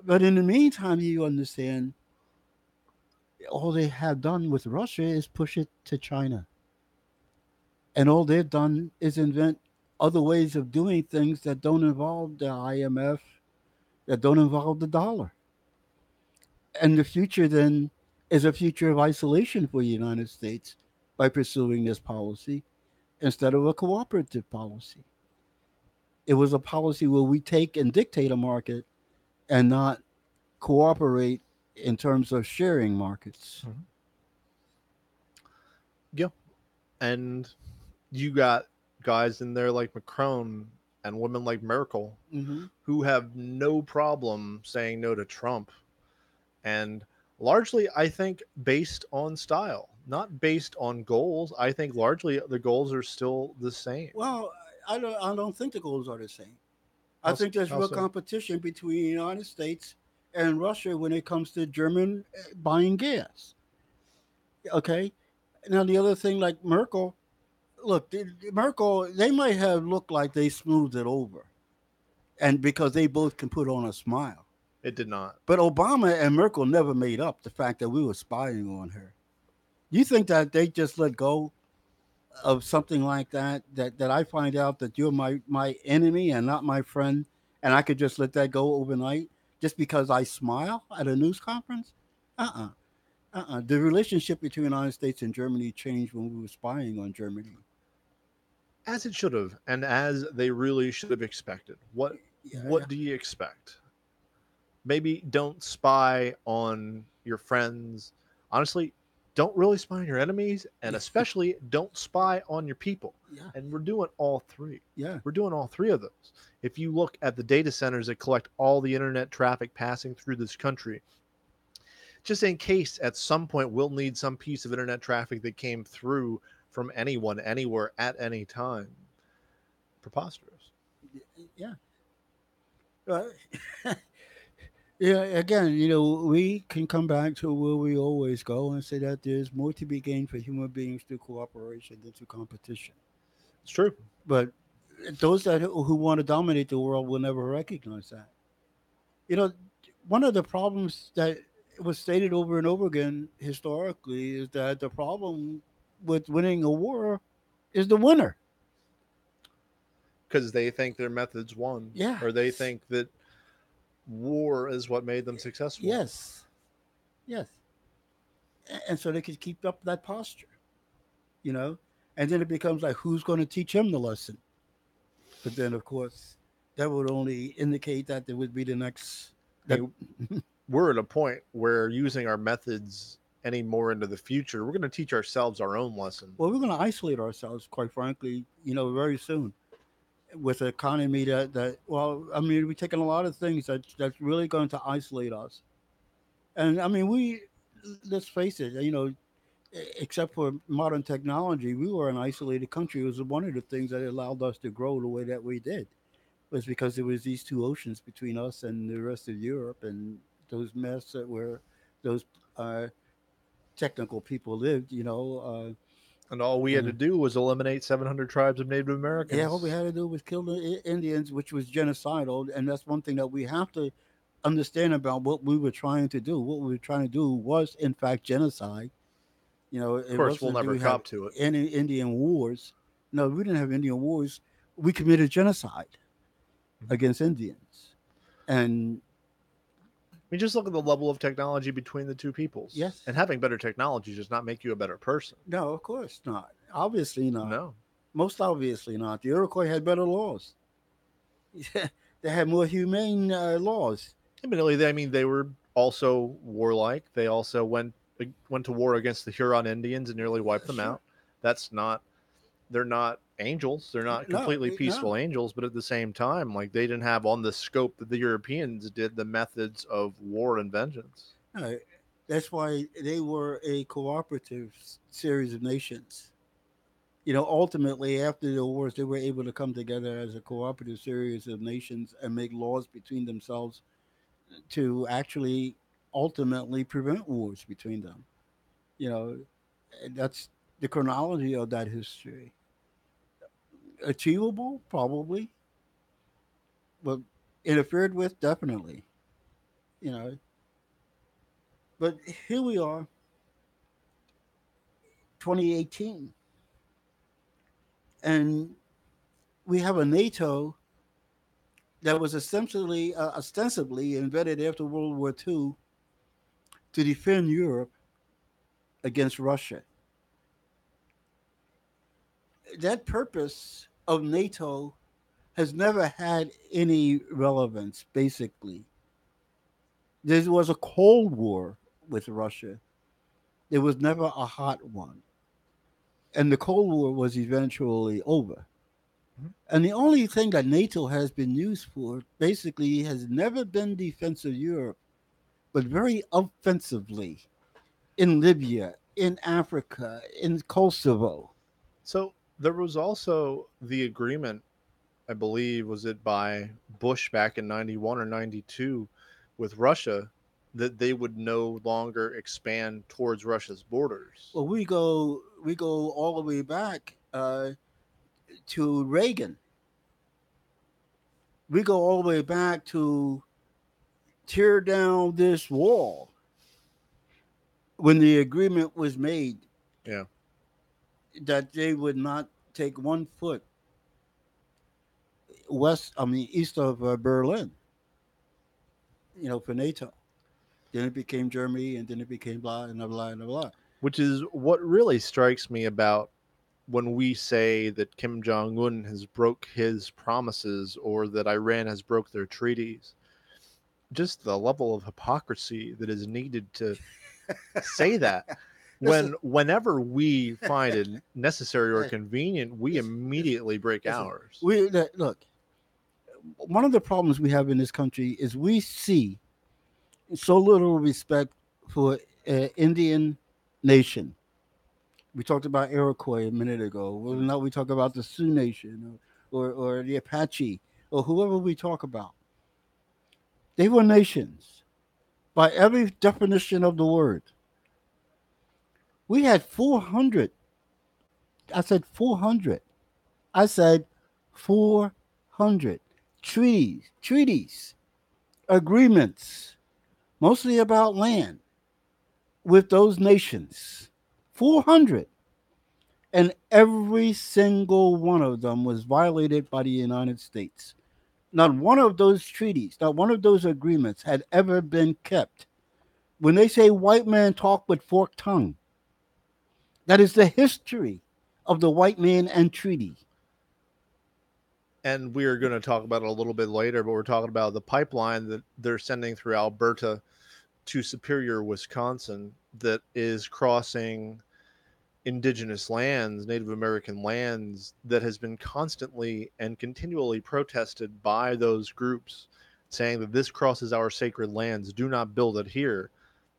But in the meantime, you understand all they have done with Russia is push it to China. And all they've done is invent other ways of doing things that don't involve the IMF, that don't involve the dollar. And the future then is a future of isolation for the United States by pursuing this policy instead of a cooperative policy. It was a policy where we take and dictate a market and not cooperate in terms of sharing markets. Mhm. Yeah, and you got guys in there like Macron and women like Merkel Mm-hmm. who have no problem saying no to Trump, and largely I think based on style, not based on goals. I think largely the goals are still the same. Well, I don't think the goals are the same. I How, think there's how real so? competition between the United States and Russia when it comes to German buying gas. Okay. Now the other thing, like Merkel, look, Merkel, they might have looked like they smoothed it over, and because they both can put on a smile. It did not. But Obama and Merkel never made up the fact that we were spying on her. You think that they just let go of something like that? That I find out that you're my enemy and not my friend, and I could just let that go overnight just because I smile at a news conference? Uh-uh. The relationship between the United States and Germany changed when we were spying on Germany. As it should have, and as they really should have expected. Yeah, yeah. What do you expect? Maybe don't spy on your friends. Honestly, don't really spy on your enemies, and especially don't spy on your people. Yeah, And we're doing all three. yeah, We're doing all three of those. If you look at the data centers that collect all the internet traffic passing through this country, just in case at some point we'll need some piece of internet traffic that came through from anyone, anywhere, at any time. Preposterous. yeah. Uh, yeah, again, you know, we can come back to where we always go and say that there's more to be gained for human beings through cooperation than through competition. It's true. But those who want to dominate the world will never recognize that. You know, one of the problems that was stated over and over again historically is that the problem with winning a war is the winner. Because they think their methods won, Yeah. or they think that war is what made them successful. Yes. Yes. And so they could keep up that posture, you know? And then it becomes like, who's going to teach him the lesson? But then, of course, that would only indicate that there would be the next. I That, mean, we're at a point where using our methods any more into the future, we're going to teach ourselves our own lesson. well, we're going to isolate ourselves, quite frankly, you know, very soon with an economy well, I mean, we're taking a lot of things that's really going to isolate us. And I mean, let's face it, you know, except for modern technology, we were an isolated country. It was one of the things that allowed us to grow the way that we did, was because there was these two oceans between us and the rest of Europe, and those mess that were those uh, technical people lived, you know. And all we had to And do was eliminate 700 tribes of Native yeah, all we Americans. had to do was kill the Indians, which was genocidal, and that's one thing that we have to understand about what we were trying to do. What we were trying to do was, in fact, genocide. You know, Of it course, we'll wasn't do never we have cop to it. any Indian wars. No, we didn't have Indian wars. We committed genocide Mhm. against Indians, and I mean, just look at the level of technology between the two peoples. yes, And having better technology does not make you a better person. no, of course not. Obviously not. No. Most obviously not. The Iroquois had better laws. They had more humane laws. Admittedly, I mean, they were also warlike. They also went to war against the Huron Indians and nearly wiped them Sure. out. That's not they're not angels. They're not No, completely no. peaceful angels, but at the same time, like they didn't have on the scope that the Europeans did the methods of war and vengeance. No, that's why they were a cooperative series of nations. You know, ultimately, after the wars, they were able to come together as a cooperative series of nations and make laws between themselves to actually ultimately prevent wars between them. You know, and that's the chronology of that history. Achievable, probably, but interfered with, definitely. You know, but here we are, 2018, and we have a NATO that was ostensibly invented after World War II to defend Europe against Russia. That purpose of NATO has never had any relevance, basically. There was a Cold War with Russia, there was never a hot one. And the Cold War was eventually over. Mhm. And the only thing that NATO has been used for basically has never been defense of Europe, but very offensively in Libya, in Africa, in Kosovo. So there was also the agreement, I believe, was it by Bush back in 91 or 92 with Russia that they would no longer expand towards Russia's borders. Well, we go all the way back to Reagan. We go all the way back to tear down this wall when the agreement was made Yeah. that they would not take 1 foot east of Berlin, you know, for NATO. Then it became Germany, and then it became blah and blah and blah. Which is what really strikes me about when we say that Kim Jong Un has broke his promises or that Iran has broke their treaties. Just the level of hypocrisy that is needed to say that. Whenever we find it necessary or Uh, convenient, we listen, immediately break listen. ours. Look. One of the problems we have in this country is we see so little respect for Indian nation. We talked about Iroquois a minute ago. Well, now we talk about the Sioux Nation or the Apache or whoever we talk about. They were nations by every definition of the word. We had 400. I said 400. I said 400 treaties, agreements, mostly about land with those nations. 400. And every single one of them was violated by the United States. Not one of those treaties, not one of those agreements had ever been kept. When they say white man talk with forked tongue, that is the history of the white man and treaty. And we are going to talk about it a little bit later, but we're talking about the pipeline that they're sending through Alberta to Superior, Wisconsin, that is crossing indigenous lands, Native American lands, that has been constantly and continually protested by those groups, saying that this crosses our sacred lands, do not build it here.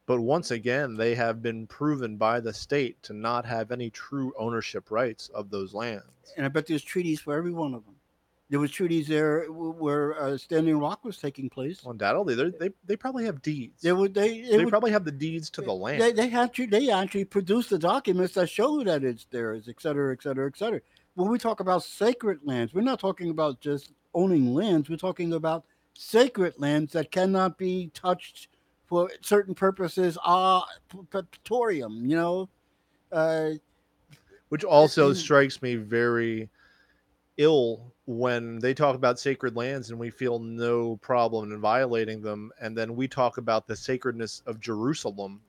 But once again, they have been proven by the state to not have any true ownership rights of those lands. And I bet there's treaties for every one of them. There was treaties there where Standing Rock was taking place. Undoubtedly, they probably have deeds. They would probably have the deeds to the land. they actually produced the documents that show that it's theirs, et cetera, et cetera, et cetera. When we talk about sacred lands, we're not talking about just owning lands. We're talking about sacred lands that cannot be touched for certain purposes. Perpetuum, uh, Which also strikes me very ill when they talk about sacred lands and we feel no problem in violating them, and then we talk about the sacredness of Jerusalem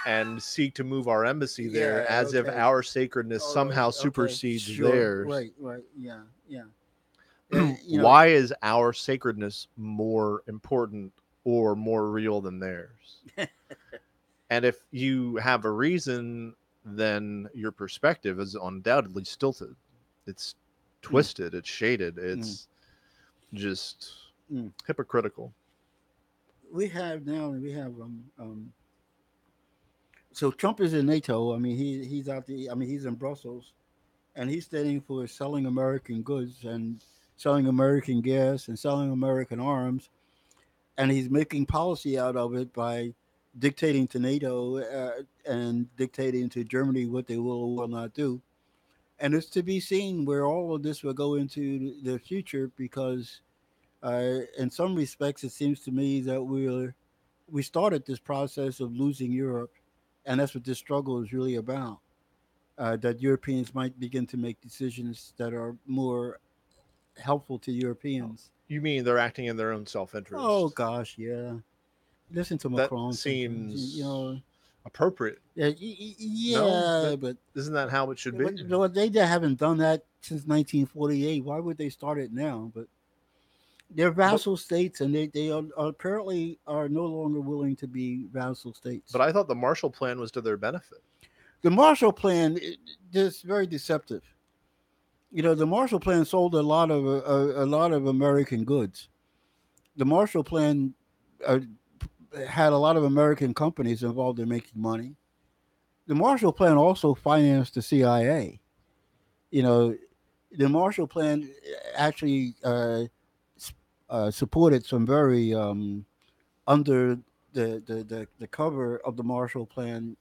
and seek to move our embassy there as if our sacredness somehow supersedes theirs. Right, yeah. Why is our sacredness more important or more real than theirs? And if you have a reason, then your perspective is undoubtedly stilted. It's twisted, it's shaded, it's just hypocritical. We have so Trump is in NATO. I mean, he's out the. I mean, he's in Brussels, and he's standing for selling American goods and selling American gas and selling American arms, and he's making policy out of it by dictating to NATO and dictating to Germany what they will or will not do. And it's to be seen where all of this will go into the future because, in some respects, it seems to me that we started this process of losing Europe, and that's what this struggle is really about. That Europeans might begin to make decisions that are more helpful to Europeans. You mean they're acting in their own Oh self-interest? gosh, yeah. Listen to That Macron sometimes, seems appropriate. Yeah, No, but isn't that how it should be? they haven't done that since 1948. Why would they start it now? But they're vassal states, and they are apparently are no longer willing to be vassal states. But I thought the Marshall Plan was to their benefit. The Marshall Plan is very deceptive. The Marshall Plan sold a lot of American goods. The Marshall Plan uh, had a lot of American companies involved in making money. The Marshall Plan also financed the CIA. You know, the Marshall Plan actually supported some very under the cover of the Marshall Plan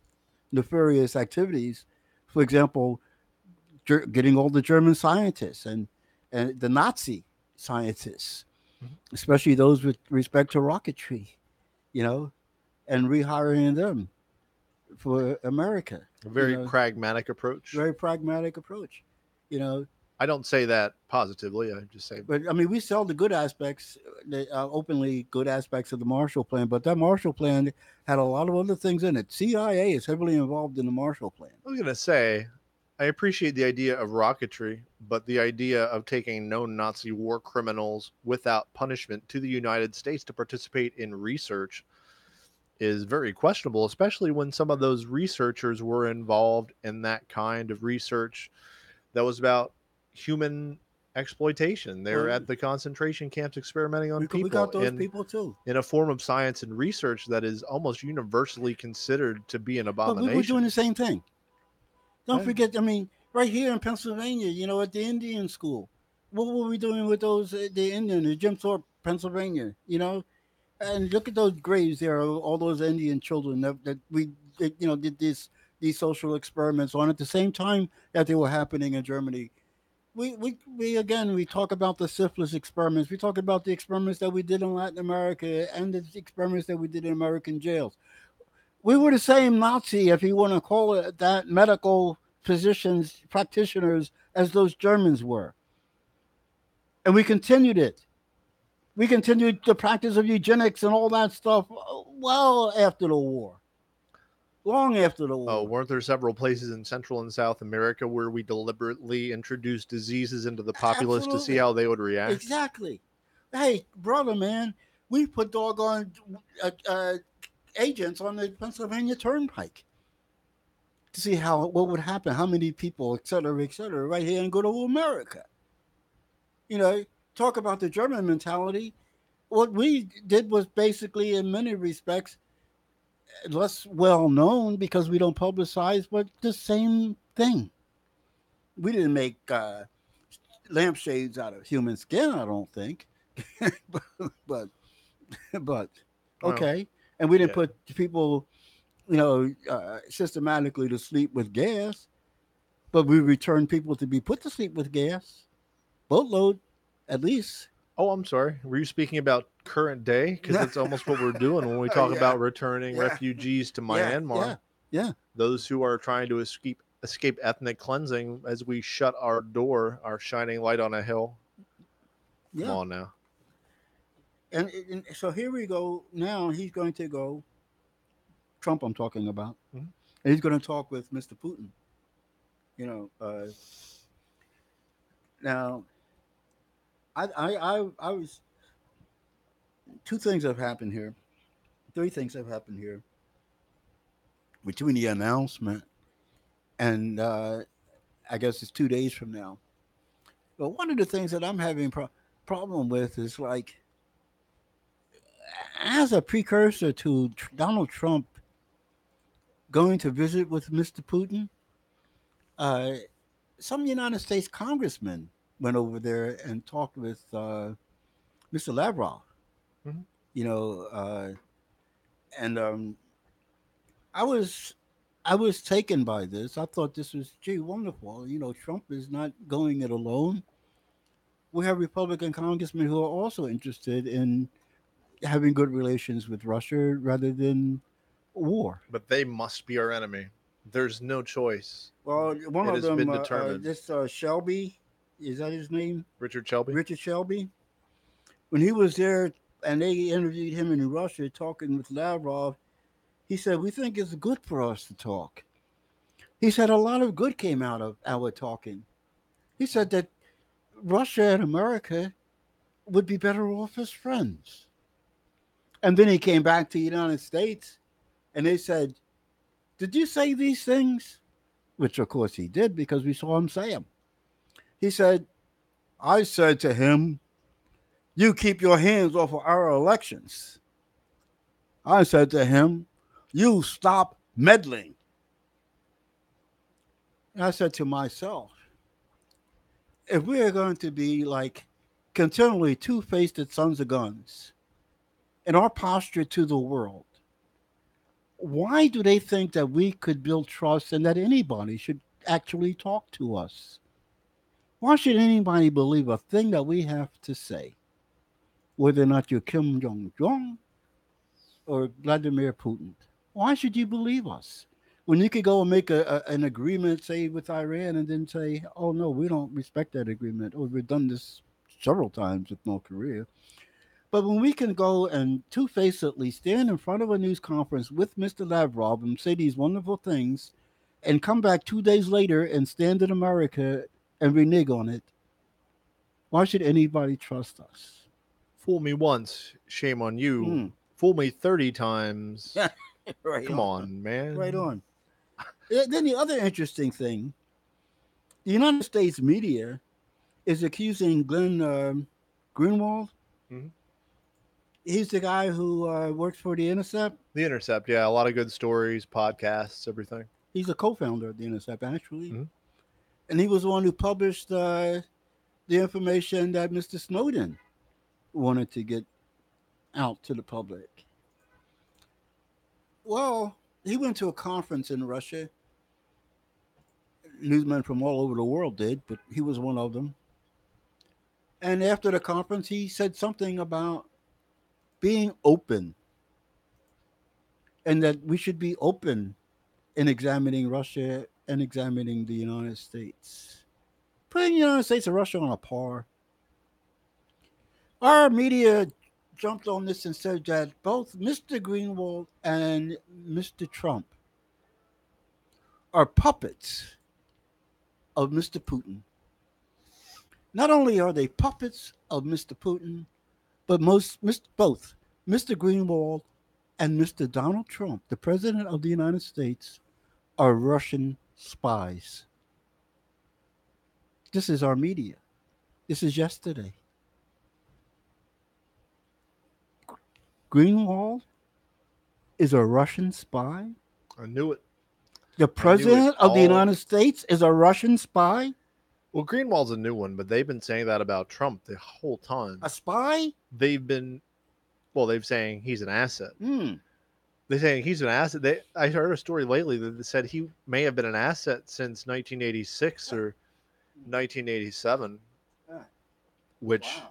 nefarious activities. For example, getting all the German scientists and the Nazi scientists, especially those with respect to rocketry, you know, and rehiring them for America. A very pragmatic approach. Very pragmatic approach. You know, I don't say that positively. I just say, but I mean, we sell the good aspects, the openly good aspects of the Marshall Plan, but that Marshall Plan had a lot of other things in it. CIA is heavily involved in the Marshall Plan. I was going to say, I appreciate the idea of rocketry, but the idea of taking known Nazi war criminals without punishment to the United States to participate in research is very questionable, especially when some of those researchers were involved in that kind of research that was about human exploitation. They were Well, at the concentration camps experimenting on we people got those people too. in a form of science and research that is almost universally considered to be an But we were doing abomination. the same thing. Don't Hey, forget, I mean, right here in Pennsylvania, at the Indian school, what were we doing with those, the Indian, the Jim Thorpe, Pennsylvania, And look at those graves there, all those Indian children that we, did these social experiments on at the same time that they were happening in Germany. We again, we talk about the syphilis experiments. We talk about the experiments that we did in Latin America and the experiments that we did in American jails. We were the same Nazi, if you want to call it that, medical physicians, practitioners, as those Germans were. And we continued it. We continued the practice of eugenics and all that stuff well after the war, long after the oh, war. weren't there several places in Central and South America where we deliberately introduced diseases into the populace to see Absolutely. how they would react? Exactly. Hey, brother, man, we put doggone agents on the Pennsylvania Turnpike to see what would happen, how many people, et cetera, right here in good old America. You know, talk about the German mentality. What we did was basically, in many respects, less well known because we don't publicize, but the same thing. We didn't make lampshades out of human skin, I don't think, but, but but Well, okay. And we didn't yeah. put people, systematically to sleep with gas, but we returned people to be put to sleep with gas, boatload, at least. Oh, I'm sorry. Were you speaking about current day? Because that's almost what we're doing when we talk Yeah, about returning yeah, refugees to yeah, Myanmar. yeah, yeah, Those who are trying to escape ethnic cleansing as we shut our door, our shining light on a hill. Come yeah. on now. And so here we go. Now he's going to go. Trump, I'm talking about. Mhm. And he's going to talk with Mr. Putin. You know, now I was two things have happened here. Three things have happened here between the announcement and I guess it's 2 days from now. But one of the things that I'm having problem with is like as a precursor to Donald Trump going to visit with Mr. Putin, uh, some United States congressmen went over there and talked with Mr. Lavrov. Mhm. You know, and I was I was taken by this. I thought this was wonderful. Trump is not going it alone. We have Republican congressmen who are also interested in having good relations with Russia rather than war. But they must be our enemy. There's no choice. Well, one It of has them, been determined. this Shelby, is that his name? Richard Shelby? Richard Shelby. When he was there and they interviewed him in Russia talking with Lavrov, he said, "We think it's good for us to talk." He said a lot of good came out of our talking. He said that Russia and America would be better off as friends. And then he came back to the United States and they said, "Did you say these things?" Which, of course, he did because we saw him say them. He said, "I said to him, you keep your hands off of our elections. I said to him, you stop meddling." And I said to myself, if we are going to be like continually two faced sons of guns in our posture to the world, why do they think that we could build trust and that anybody should actually talk to us? Why should anybody believe a thing that we have to say, whether or not you're Kim Jong Un or Vladimir Putin? Why should you believe us? When you could go and make an agreement, say, with Iran and then say, oh, no, we don't respect that agreement, or we've done this several times with North Korea. But when we can go and two-facedly stand in front of a news conference with Mr. Lavrov and say these wonderful things and come back 2 days later and stand in America and renege on it, why should anybody trust us? Fool me once, shame on you. Mm. Fool me 30 times. Right Come on. on, man. Right on. Then the other interesting thing, the United States media is accusing Glenn Greenwald. Mhm. He's the guy who works for The Intercept. The Intercept, yeah, a lot of good stories, podcasts, everything. He's a co-founder of The Intercept, actually. Mhm. And he was the one who published the information that Mr. Snowden wanted to get out to the public. Well, he went to a conference in Russia. Newsmen from all over the world did, but he was one of them. And after the conference, he said something about being open and that we should be open in examining Russia and examining the United States. Putting the United States and Russia on a par. Our media jumped on this and said that both Mr. Greenwald and Mr. Trump are puppets of Mr. Putin. Not only are they puppets of Mr. Putin, but both Mr. Greenwald and Mr. Donald Trump, the President of the United States, are Russian spies. This is our media. This is yesterday. Greenwald is a Russian spy. I knew it. The President of the all. United States is a Russian spy. Well, Greenwald's a new one, but they've been saying that about Trump the whole time. A spy? They've been, they've saying he's an asset. Hmm. They're saying he's an asset. I heard a story lately that said he may have been an asset since 1986 or 1987, which Wow.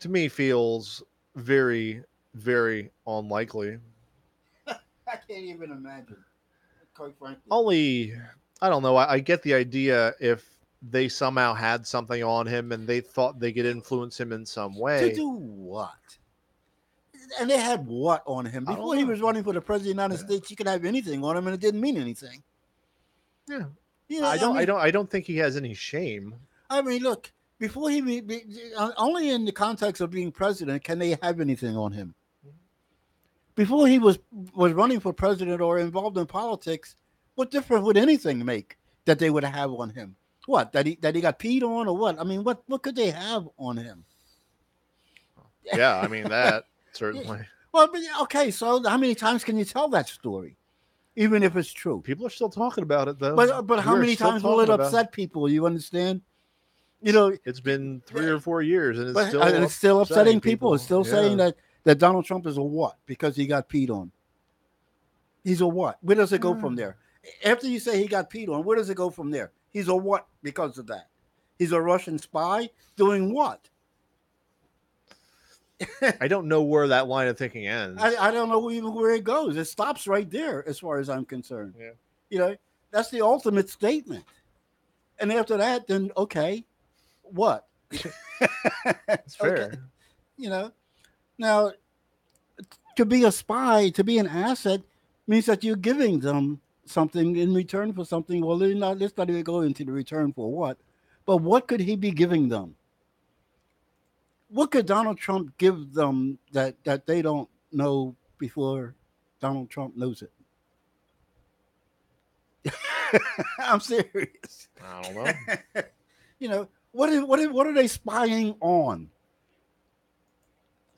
to me feels very, very unlikely. I can't even imagine. Quite frankly. Only, I don't know. I get the idea if they somehow had something on him and they thought they could influence him in some way. To do what? And they had what on him? I don't Before he know. was running for the President of the United States, you could have anything on him and it didn't mean anything. Yeah. You know, I don't think he has any shame. I mean, look, before only in the context of being president can they have anything on him. Before he was running for president or involved in politics, what difference would anything make that they would have on him? What, that he got peed on or what? I mean, what could they have on him? Yeah, I mean that certainly. Well, but, okay, so how many times can you tell that story, even if it's true? People are still talking about it though. But how We're many still times will it talking about upset people? You understand? You know, It's been 3 or 4 years, and it's still upsetting people. It's still Yeah. saying that Donald Trump is a what because he got peed on. He's a what? Where does it go from there? After you say he got peed on, where does it go from there? He's a what because of that? He's a Russian spy doing what? I don't know where that line of thinking ends. I don't know even where it goes. It stops right there, as far as I'm concerned. Yeah. You know, that's the ultimate statement. And after that, then okay, what? It's fair. Okay. You know, now to be a spy, to be an asset, means that you're giving them something in return for something. Well, let's not even go into the return for what, but what could he be giving them? What could Donald Trump give them that they don't know before Donald Trump knows it? I'm serious. I don't know. You know, what are they spying on?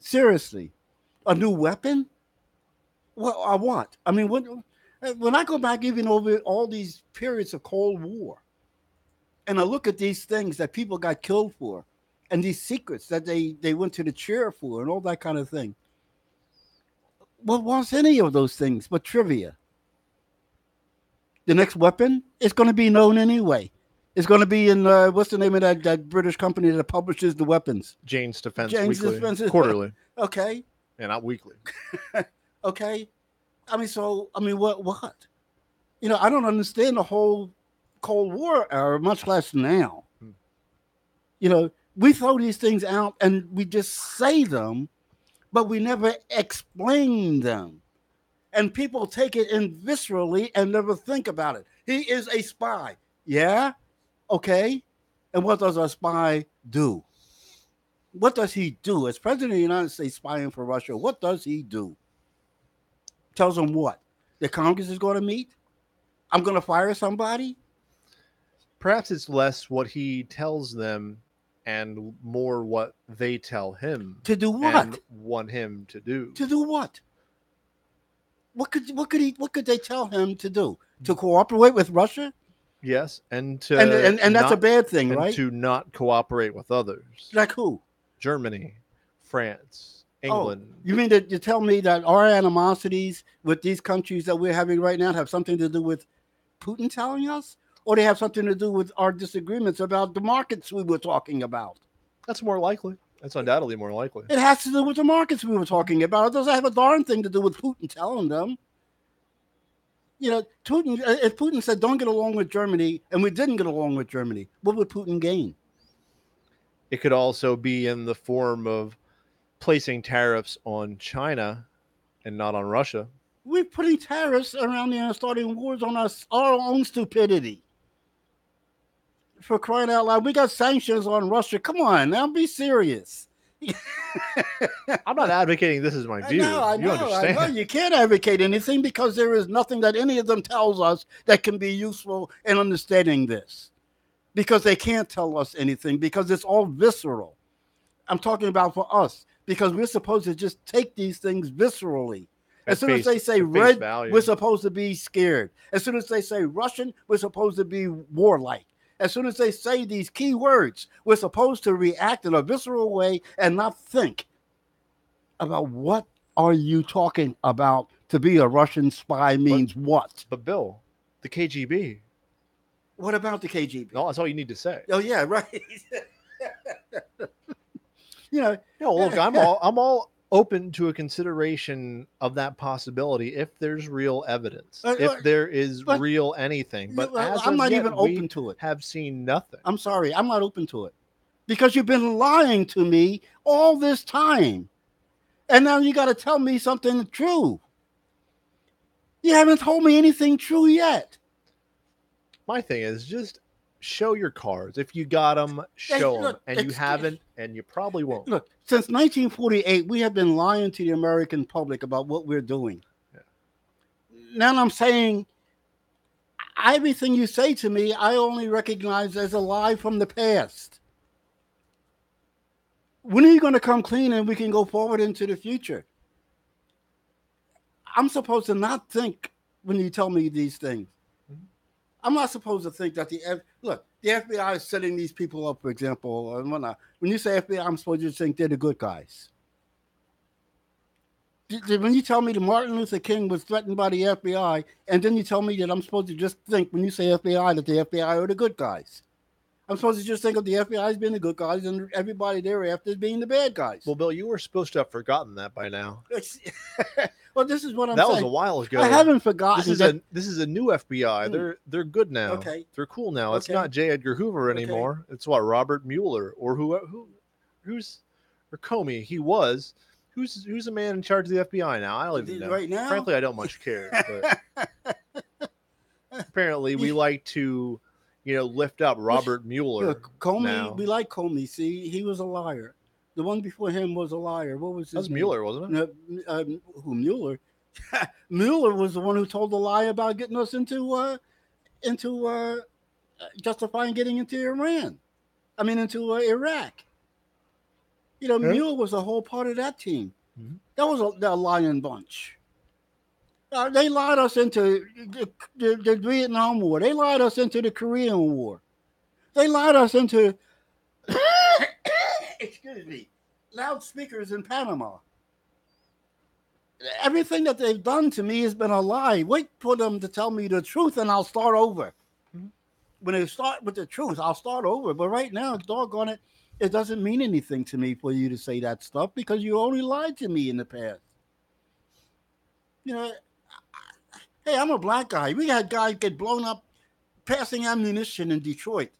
Seriously, a new weapon? What? I mean, when I go back even over all these periods of Cold War, and I look at these things that people got killed for, and these secrets that they went to the chair for, and all that kind of thing. What was any of those things but trivia? The next weapon is going to be known anyway. It's going to be in what's the name of that British company that publishes the weapons? Jane's Defense Jane's Weekly, Defense- quarterly, Okay, and not weekly. okay. I mean, what? You know, I don't understand the whole Cold War era, much less now. You know, we throw these things out and we just say them, but we never explain them. And people take it in viscerally and never think about it. He is a spy. Yeah? Okay. And what does a spy do? What does he do as president of the United States, spying for Russia? What does he do? Tells them what? The Congress is going to meet. I'm going to fire somebody. Perhaps it's less what he tells them and more what they tell him To do and what? want him to do. To do what? What could they tell him to do? To cooperate with Russia? Yes, and And to and that's a not bad thing, and right? to not cooperate with others. Like who? Germany, France, Oh, England. you mean that you tell me that our animosities with these countries that we're having right now have something to do with Putin telling us, or they have something to do with our disagreements about the markets we were talking about? That's more likely. That's undoubtedly more likely. It has to do with the markets we were talking about. It doesn't have a darn thing to do with Putin telling them. Putin. If Putin said don't get along with Germany, and we didn't get along with Germany, what would Putin gain? It could also be in the form of placing tariffs on China and not on Russia. We're putting tariffs around there and starting wars on our own stupidity. For crying out loud, we got sanctions on Russia. Come on, now be serious. I'm not advocating this is my view. I You know. understand? You can't advocate anything because there is nothing that any of them tells us that can be useful in understanding this. Because they can't tell us anything because it's all visceral. I'm talking about for us because we're supposed to just take these things viscerally. As soon as they say red, value. we're supposed to be scared. As soon as they say Russian, we're supposed to be warlike. As soon as they say these key words, we're supposed to react in a visceral way and not think about what are you talking about. To be a Russian spy means what? But Bill, the KGB. What about the KGB? No, that's all you need to say. Oh yeah, right. Look, I'm all open to a consideration of that possibility if there's real evidence, if there is real anything. But I'm not even open to it. Have seen nothing. I'm sorry, I'm not open to it because you've been lying to me all this time, and now you got to tell me something true. You haven't told me anything true yet. My thing is just show your cards. If you got them, show them. And you haven't, and you probably won't. Look, since 1948, we have been lying to the American public about what we're doing. Yeah. Now I'm saying everything you say to me, I only recognize as a lie from the past. When are you going to come clean and we can go forward into the future? I'm supposed to not think when you tell me these things. I'm not supposed to think that the FBI is setting these people up, for example, and whatnot. When you say FBI, I'm supposed to think they're the good guys. When you tell me that Martin Luther King was threatened by the FBI, and then you tell me that I'm supposed to just think when you say FBI that the FBI are the good guys. I'm supposed to just think of the FBI as being the good guys and everybody thereafter as being the bad guys. Well, Bill, you were supposed to have forgotten that by now. Well, this is what I'm saying. That was a while ago. I haven't forgotten. This is a new FBI. They're good now. Okay. They're cool now. It's not J. Edgar Hoover anymore. Okay. It's what, Robert Mueller or who's Comey. He was. Who's the man in charge of the FBI now? I don't even know. Right now? Frankly, I don't much care. But apparently, we like to, lift up Robert Mueller. Comey, now. We like Comey. See, he was a liar. The one before him was a liar. What was his name? That was Mueller, wasn't it? Who, Mueller? Mueller was the one who told the lie about getting us into justifying getting into Iran. I mean, into Iraq. Mueller was a whole part of that team. Mm-hmm. That was a lying bunch. They lied us into the Vietnam War. They lied us into the Korean War. They lied us into excuse me, loudspeakers in Panama. Everything that they've done to me has been a lie. Wait for them to tell me the truth and I'll start over. Mm-hmm. When they start with the truth, I'll start over. But right now, doggone it, it doesn't mean anything to me for you to say that stuff because you only lied to me in the past. Hey, I'm a black guy. We had guys get blown up passing ammunition in Detroit.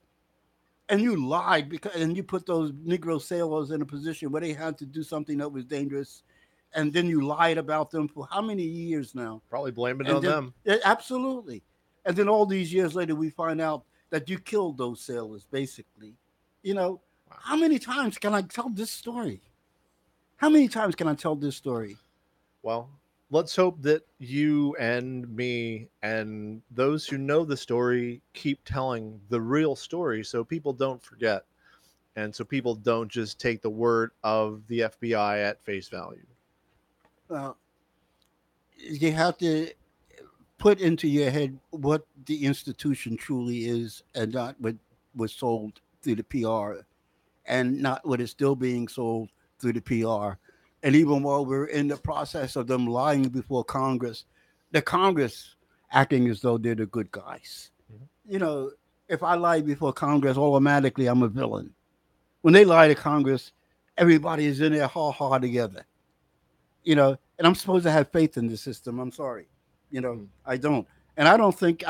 And you lied and you put those Negro sailors in a position where they had to do something that was dangerous. And then you lied about them for how many years now? Probably blaming it on them. Absolutely. And then all these years later, we find out that you killed those sailors, basically. How many times can I tell this story? How many times can I tell this story? Well, let's hope that you and me and those who know the story keep telling the real story so people don't forget and so people don't just take the word of the FBI at face value. Well, you have to put into your head what the institution truly is and not what was sold through the PR and not what is still being sold through the PR. And even while we're in the process of them lying before Congress, the Congress acting as though they're the good guys. Mhm. You know, if I lie before Congress, automatically I'm a villain. When they lie to Congress, everybody is in there ha ha together. And I'm supposed to have faith in the system. I'm sorry. Mm. I don't. And I don't think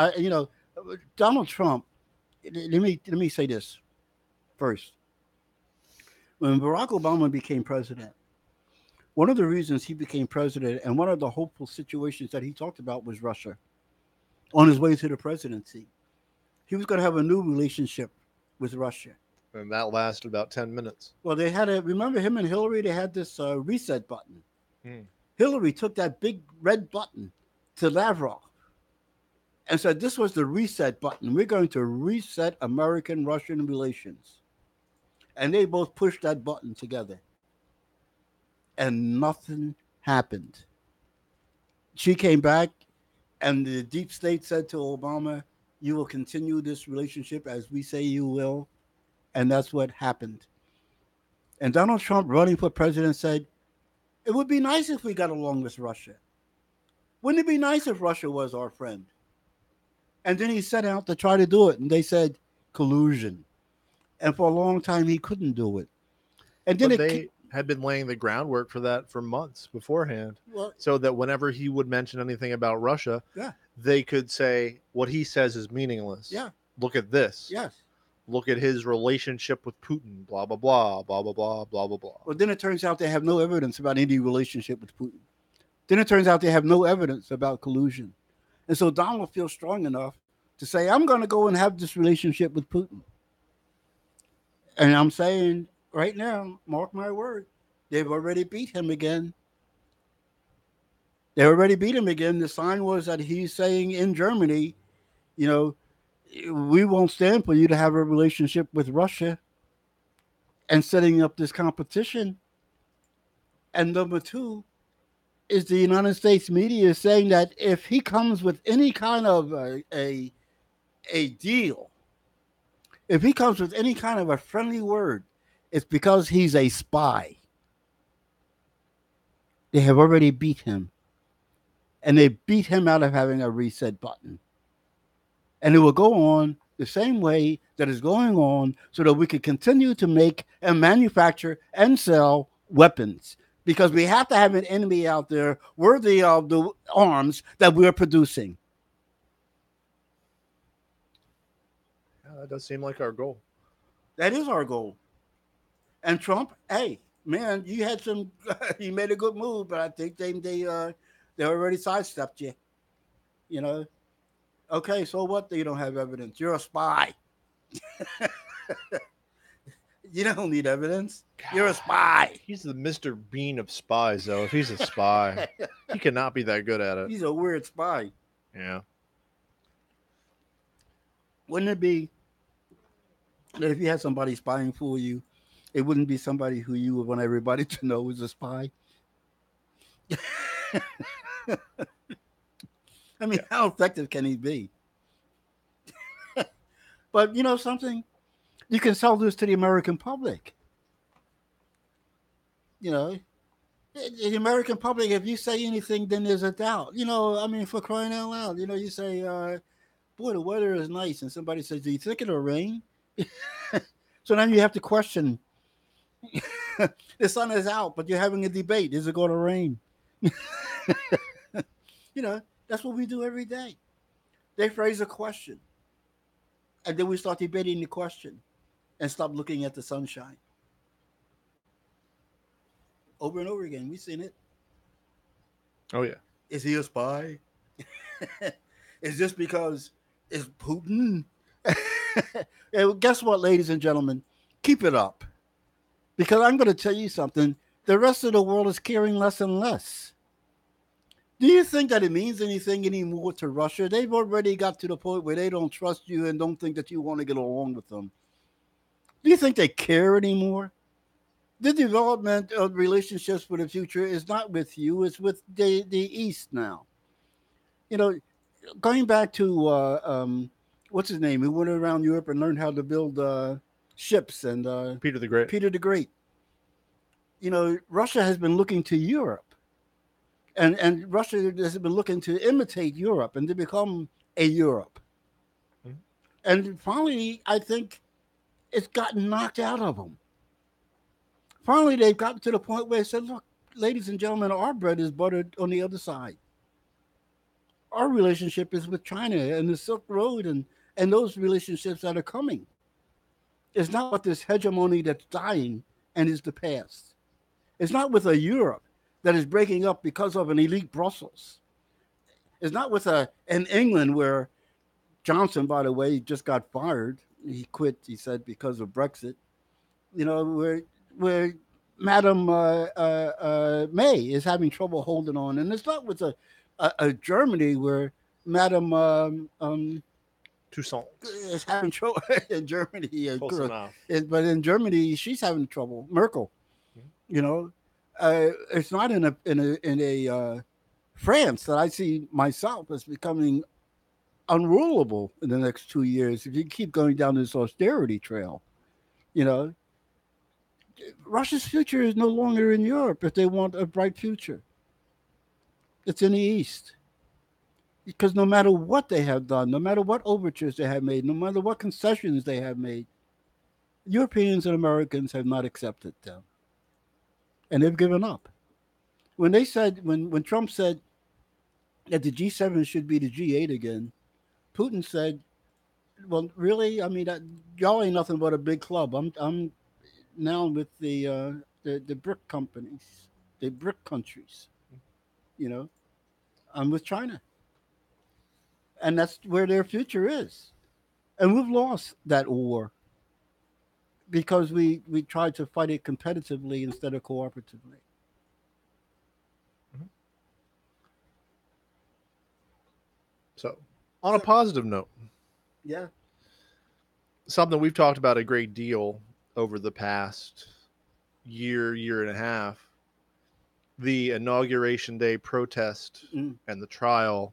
Donald Trump, let me say this first. When Barack Obama became president, one of the reasons he became president and one of the hopeful situations that he talked about was Russia on his way to the presidency. He was going to have a new relationship with Russia. And that lasted about 10 minutes. Well, remember him and Hillary, they had this reset button. Mm. Hillary took that big red button to Lavrov and said, this was the reset button. We're going to reset American Russian relations. And they both pushed that button together. And nothing happened. She came back, and the deep state said to Obama, you will continue this relationship as we say you will. And that's what happened. And Donald Trump, running for president, said, it would be nice if we got along with Russia. Wouldn't it be nice if Russia was our friend? And then he set out to try to do it. And they said collusion. And for a long time, he couldn't do it. And then But they had been laying the groundwork for that for months beforehand. Well, so that whenever he would mention anything about Russia, yeah, they could say what he says is meaningless. yeah, Look at this. yes. Look at his relationship with Putin. Blah, blah, blah, blah, blah, blah, blah, blah, blah. Well, then it turns out they have no evidence about any relationship with Putin. Then it turns out they have no evidence about collusion. And so Donald feels strong enough to say, I'm going to go and have this relationship with Putin. And I'm saying right now, mark my word, they've already beat him again. They already beat him again. The sign was that he's saying in Germany, we won't stand for you to have a relationship with Russia and setting up this competition. And number two is the United States media saying that if he comes with any kind of a deal, if he comes with any kind of a friendly word, it's because he's a spy. They have already beat him. And they beat him out of having a reset button. And it will go on the same way that is going on so that we can continue to make and manufacture and sell weapons. Because we have to have an enemy out there worthy of the arms that we're producing. Yeah, that does seem like our goal. That is our goal. And Trump, hey, man, you had you made a good move, but I think they already sidestepped you. Okay, so what? You don't have evidence. You're a spy. You don't need evidence. You're a spy. He's the Mr. Bean of spies, though. If he's a spy, he cannot be that good at it. He's a weird spy. Yeah. Wouldn't it be that if you had somebody spying for you, it wouldn't be somebody who you would want everybody to know is a spy? I mean, how effective can he be? But you know something? You can sell this to the American public. The American public, if you say anything, then there's a doubt. I mean, for crying out loud, you say, boy, the weather is nice. And somebody says, do you think it'll rain? So then you have to question. The sun is out, but you're having a debate. Is it going to rain? That's what we do every day. They phrase a question. And then we start debating the question and stop looking at the sunshine. Over and over again. We've seen it. Oh, yeah. Is he a spy? Is this because it's Putin? Guess what, ladies and gentlemen? Keep it up. Because I'm going to tell you something. The rest of the world is caring less and less. Do you think that it means anything anymore to Russia? They've already got to the point where they don't trust you and don't think that you want to get along with them. Do you think they care anymore? The development of relationships for the future is not with you, it's with the East now. You know, going back to what's his name, who went around Europe and learned how to build ships, and Peter the Great. Peter the Great. Russia has been looking to Europe, and Russia has been looking to imitate Europe and to become a Europe. Mhm. And finally, I think it's gotten knocked out of them. Finally, they've gotten to the point where they said, "Look, ladies and gentlemen, our bread is buttered on the other side. Our relationship is with China and the Silk Road, and those relationships that are coming. It's not with this hegemony that's dying and is the past. It's not with a Europe that is breaking up because of an elite Brussels. It's not with an England where Johnson, by the way, just got fired. He quit, he said, because of Brexit. Where Madam May is having trouble holding on. And it's not with a Germany where Madam Toussaint. is having trouble in Germany. Close enough. But in Germany, she's having trouble. Merkel, Mhm. it's not in a France that I see myself as becoming unrulable in the next 2 years if you keep going down this austerity trail. You know, Russia's future is no longer in Europe if they want a bright future. It's in the East. Because no matter what they have done, no matter what overtures they have made, no matter what concessions they have made, Europeans and Americans have not accepted them. And they've given up. When Trump said that the G7 should be the G8 again, Putin said, "Well, really? I mean, y'all ain't nothing but a big club. I'm now with the BRIC companies, the BRIC countries. You know, I'm with China, and that's where their future is. And we've lost that war because we tried to fight it competitively instead of cooperatively." Mhm. So, on a positive note, Yeah. something we've talked about a great deal over the past year and a half, the inauguration day protest Mm. and the trial,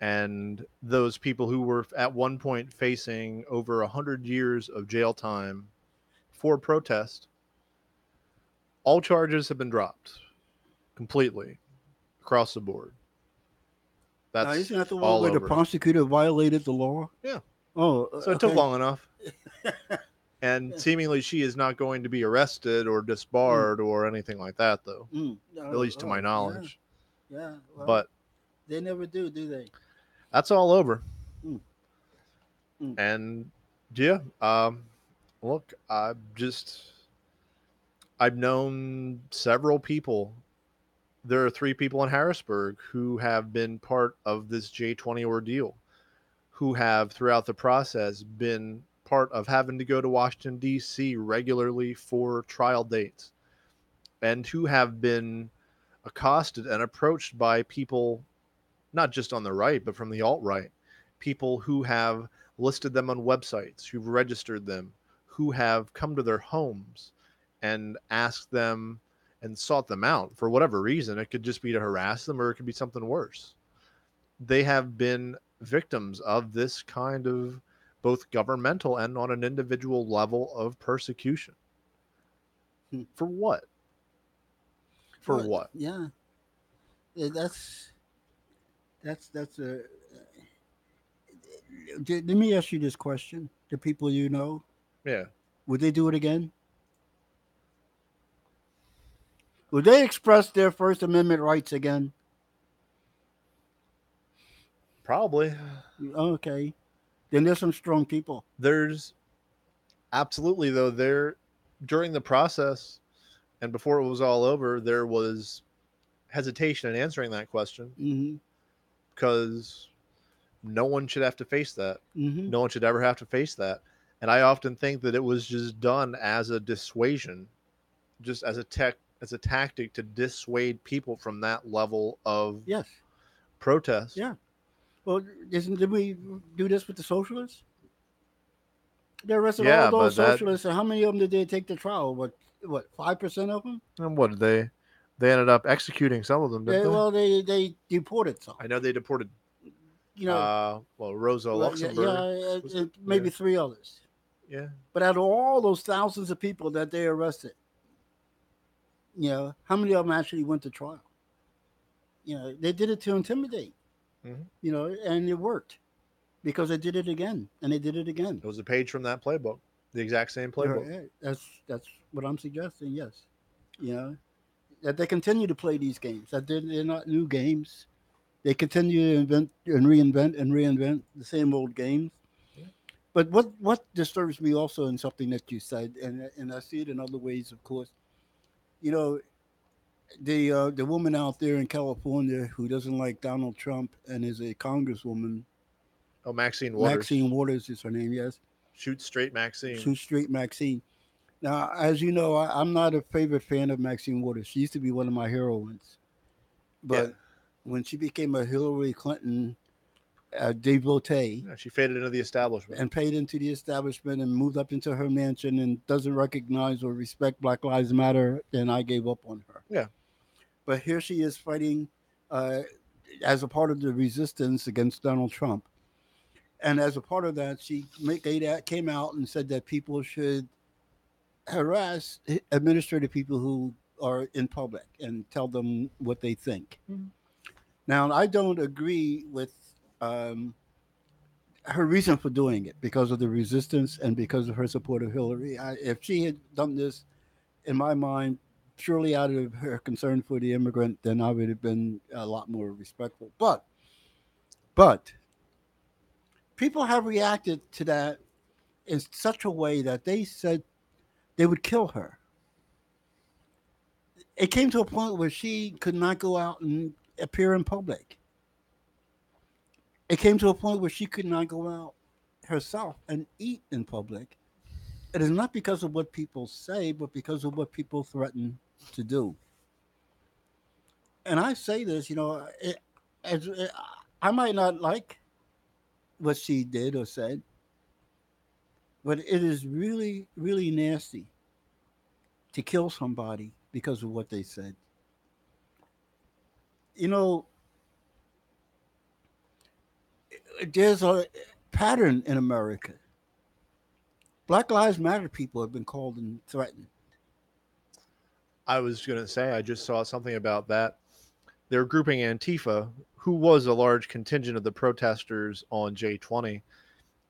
and those people who were at one point facing over 100 years of jail time for protest. All charges have been dropped completely across the board. Now, That's isn't that the one all where the over. prosecutor violated the law? Yeah. Oh, So it took okay. long enough. And Yeah. seemingly she is not going to be arrested or Mm, disbarred or anything like that, though, at oh, least to my oh, yeah, knowledge. yeah. Well, But they never do they? that's all over. Mm, mm, And yeah, look, I've known several people. There are 3 people in Harrisburg who have been part of this J20 ordeal, who have throughout the process been part of having to go to Washington, D.C. regularly for trial dates, and who have been accosted and approached by people, not just on the right, but from the alt right, people who have listed them on websites, who've registered them, who have come to their homes and asked them and sought them out for whatever reason. It could just be to harass them, or it could be something worse. They have been victims of this kind of both governmental and on an individual level of persecution. mm. For what? For Well, what? yeah, that's a. Let me ask you this question: the people you know, Yeah, would they do it again? Would they express their First Amendment rights again? probably. Okay, then there's some strong people. There's absolutely, though, there during the process and before it was all over, there was hesitation in answering that question Mm-hmm. because no one should have to face that. Mm-hmm. No one should ever have to face that. And I often think that it was just done as a dissuasion just as a tactic to dissuade people from that level of Yes. protest. Yeah. Well, did we do this with the socialists? They arrested all Yeah, those but that socialists, and how many of them did they take to trial? What, 5% of them? and what did they ended up executing some of them, didn't they? They deported some. I know they deported You know, Rosa yeah, Luxemburg. Was it? Yeah. maybe three others. Yeah. But out of all those thousands of people that they arrested, how many of them actually went to trial? They did it to intimidate. Hmm. And it worked because they did it again and they did it again. It was a page from that playbook, the exact same playbook. Right. That's what I'm suggesting. Yes, you know that they continue to play these games. That they're not new games. They continue to invent and reinvent the same old games. Yeah. But what disturbs me also in something that you said, and I see it in other ways, of course. You know, the woman out there in California who doesn't like Donald Trump and is a congresswoman, Oh, Maxine Waters. Maxine Waters is her name. Yes, Shoot straight, Maxine. Shoot Straight Maxine. Now, as you know, I'm not a favorite fan of Maxine Waters. She used to be one of my heroines, Yeah. but when she became a Hillary Clinton devotee Yeah, she faded into the establishment. and paid into the establishment and moved up into her mansion and doesn't recognize or respect Black Lives Matter, then I gave up on her. Yeah. But here she is fighting uh, as a part of the resistance against Donald Trump. And as a part of that, came out and said that people should harass administrative people who are in public and tell them what they think. Mhm. Now, I don't agree with um, her reason for doing it because of the resistance and because of her support of Hillary. If she had done this, in my mind, purely out of her concern for the immigrant, then I would have been a lot more respectful. But people have reacted to that in such a way that they said they would kill her. It came to a point where she could not go out and appear in public. It came to a point where she could not go out herself and eat in public. It is not because of what people say, but because of what people threaten to do. And I say this, as I might not like what she did or said, but it is really, really nasty to kill somebody because of what they said. You know, there's a pattern in America. Black Lives Matter people have been called and threatened. I was going to say, I just saw something about that. They're grouping Antifa, who was a large contingent of the protesters on J20,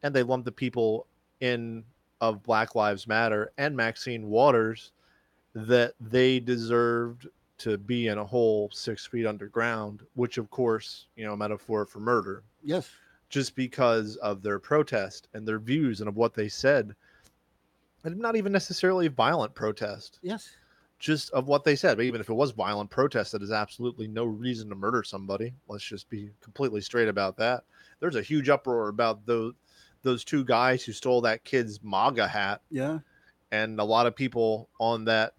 and they lumped the people in of Black Lives Matter and Maxine Waters that they deserved to be in a hole 6 feet underground, which of course, a metaphor for murder, Yes. just because of their protest and their views and of what they said. And not even necessarily violent protest, Yes. just of what they said. But even if it was violent protest, that is absolutely no reason to murder somebody. Let's just be completely straight about that. There's a huge uproar about those two guys who stole that kid's MAGA hat, Yeah. and a lot of people on that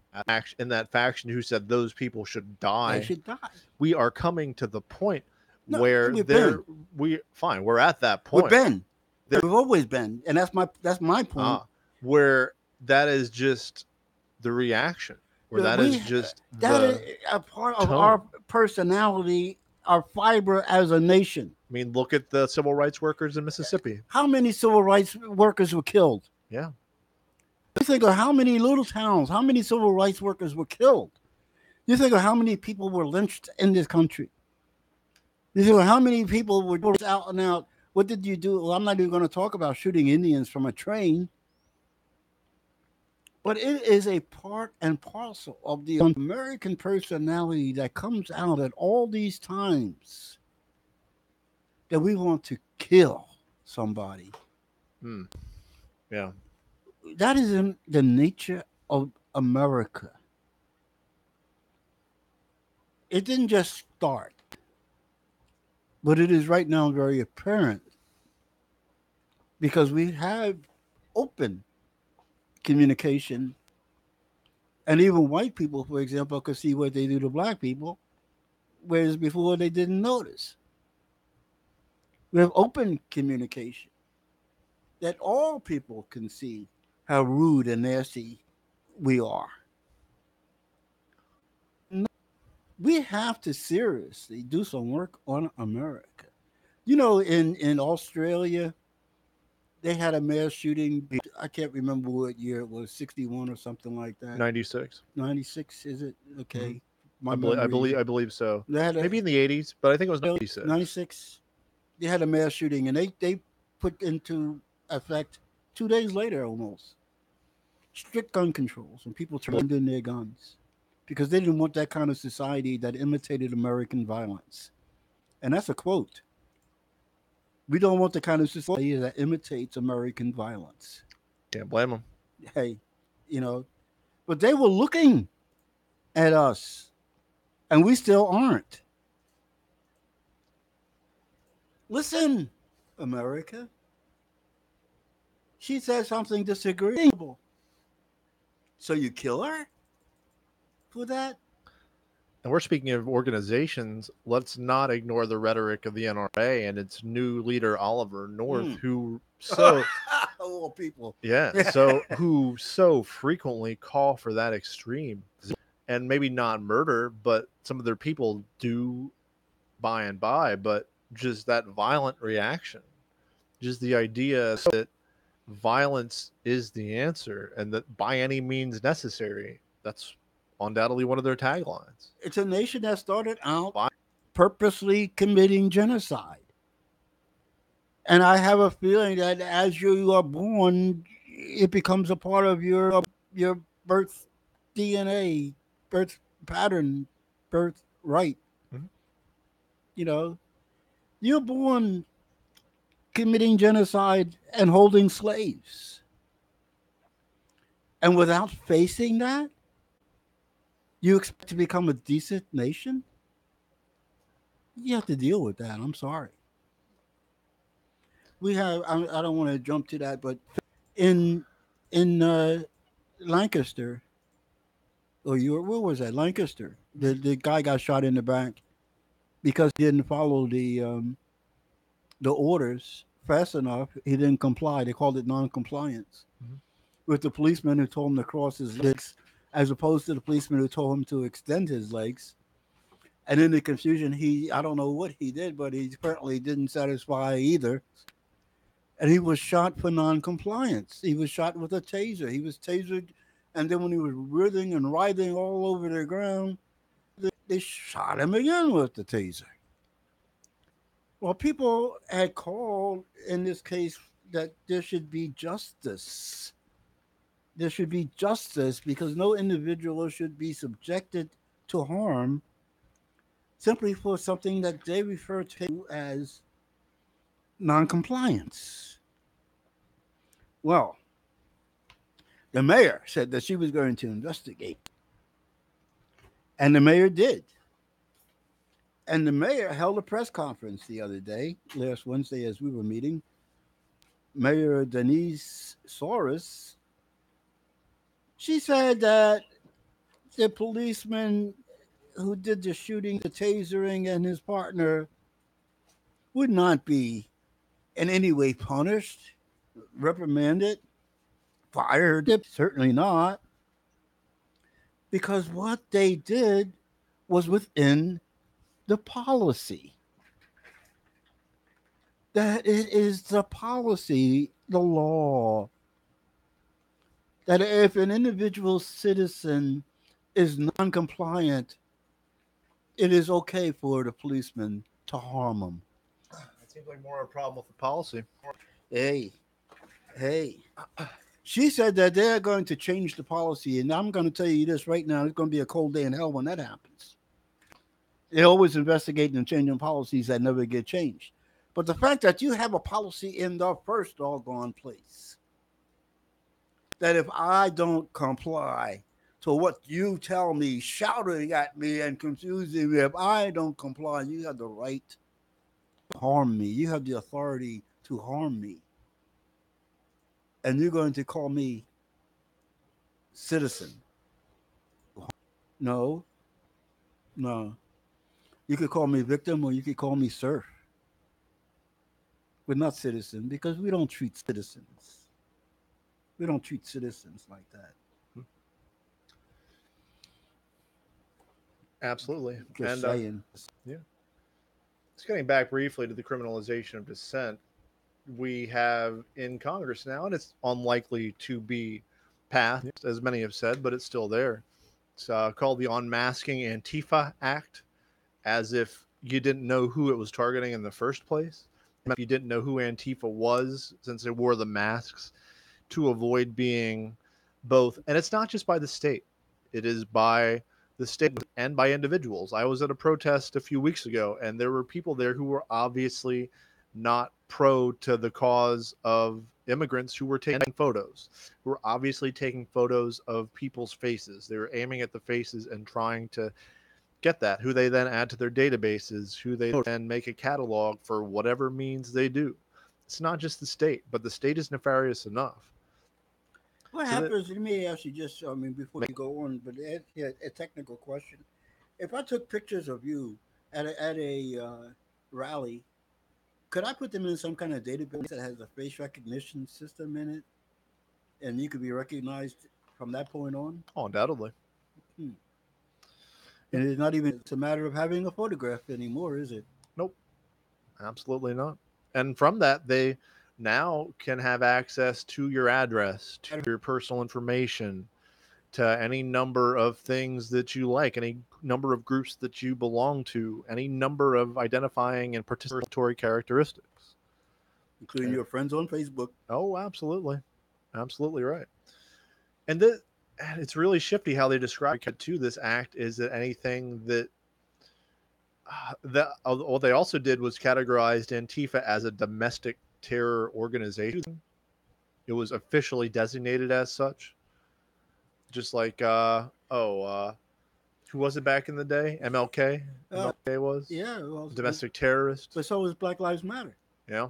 in that faction who said those people should die. They should die. We are coming to the point No, where we've they're been. we're at that point. We've been. We've always been, and that's my point. Where that is just the reaction, where that is just that is a part of our personality, our fiber as a nation. I mean, look at the civil rights workers in Mississippi. How many civil rights workers were killed? Yeah. You think of how many little towns, how many civil rights workers were killed. You think of how many people were lynched in this country. You think of how many people were out and out. What did you do? Well, I'm not even going to talk about shooting Indians from a train. But it is a part and parcel of the American personality that comes out at all these times that we want to kill somebody. Yeah. That is in the nature of America. It didn't just start, but it is right now very apparent because we have open communication And even white people, for example, could see what they do to black people, whereas before they didn't notice. We have open communication that all people can see how rude and nasty we are. We have to seriously do some work on America. You know, in Australia, they had a mass shooting. I can't remember what year it was, 61 or something like that. 96. 96, is it? Hmm. Okay. My memory. I believe so. They had a Maybe in the 80s, but I think it was 96. 96. They had a mass shooting, and they put into effect 2 days later almost strict gun controls, and people turned in their guns because they didn't want that kind of society that imitated American violence. And that's a quote. We don't want the kind of society that imitates American violence. Can't blame them. Hey, you know, but they were looking at us, and we still aren't. Listen, America. She said something disagreeable. So you kill her for that? And we're speaking of organizations. Let's not ignore the rhetoric of the NRA and its new leader, Oliver North, who All people. who so frequently call for that extreme, and maybe not murder, but some of their people do by and by, but just that violent reaction, just the idea that violence is the answer and that by any means necessary. That's undoubtedly one of their taglines. It's a nation that started out purposely committing genocide. And I have a feeling that as you are born, it becomes a part of your birth DNA, birth pattern, birth right. Mhm. You know, you're born committing genocide and holding slaves. And without facing that, you expect to become a decent nation? You have to deal with that. I'm sorry. We have. I don't want to jump to that, but in in Lancaster, or where was that? Lancaster. The guy got shot in the back because he didn't follow the orders fast enough. He didn't comply. They called it non-compliance. Mhm. With the policeman who told him to cross his legs, as opposed to the policeman who told him to extend his legs. And in the confusion, I don't know what he did, but he apparently didn't satisfy either. And he was shot for non-compliance. He was shot with a taser. He was tasered, and then when he was writhing and writhing all over the ground, they shot him again with the taser. Well, people had called in this case that there should be justice. There should be justice because no individual should be subjected to harm simply for something that they refer to as noncompliance. Well, the mayor said that she was going to investigate, and the mayor did. And the mayor held a press conference the other day, last Wednesday, as we were meeting. Mayor Denise Soros, she said that the policeman who did the shooting, the tasering, and his partner would not be in any way punished, reprimanded, fired. Certainly not. Because what they did was within the policy. That it is the policy, the law, that if an individual citizen is non compliant, it is okay for the policeman to harm them. It seems like more a problem with the policy. Hey, hey. She said that they're going to change the policy, and I'm going to tell you this right now: it's going to be a cold day in hell when that happens. They're always investigating and changing policies that never get changed. But the fact that you have a policy in the first doggone place, that if I don't comply to what you tell me, shouting at me and confusing me, if I don't comply, you have the right to harm me. You have the authority to harm me. And you're going to call me citizen. No, no. You could call me victim or you could call me serf. We're not citizen because we don't treat citizens. We don't treat citizens like that. Absolutely. Just And saying. yeah, just getting back briefly to the criminalization of dissent, we have in Congress now, and it's unlikely to be passed, as many have said, but it's still there. It's called the Unmasking Antifa Act, as if you didn't know who it was targeting in the first place. If you didn't know who Antifa was, since they wore the masks to avoid being both, and it's not just by the state, it is by the state and by individuals. I was at a protest a few weeks ago, and there were people there who were obviously not pro to the cause of immigrants who were taking photos, who were obviously taking photos of people's faces. They were aiming at the faces and trying to get that, who they then add to their databases, who they then make a catalog for whatever means they do. It's not just the state, but the state is nefarious enough. What So that happens? Let me ask you just, I mean, before you go on, but a technical question. If I took pictures of you at a rally, could I put them in some kind of database that has a face recognition system in it, and you could be recognized from that point on? oh, undoubtedly. Hmm. Yep. And it's not even it's a matter of having a photograph anymore, is it? Nope, absolutely not. And from that, they now can have access to your address, to your personal information, to any number of things that you like, any number of groups that you belong to, any number of identifying and participatory characteristics. Including And, your friends on Facebook. oh, absolutely. Absolutely right. And that it's really shifty how they describe it too. This act is that anything that what they also did was categorized Antifa as a domestic terror organization. It was officially designated as such, just like who was it back in the day? MLK. Uh, MLK was yeah, well, domestic terrorist. but so is Black Lives Matter. Yeah,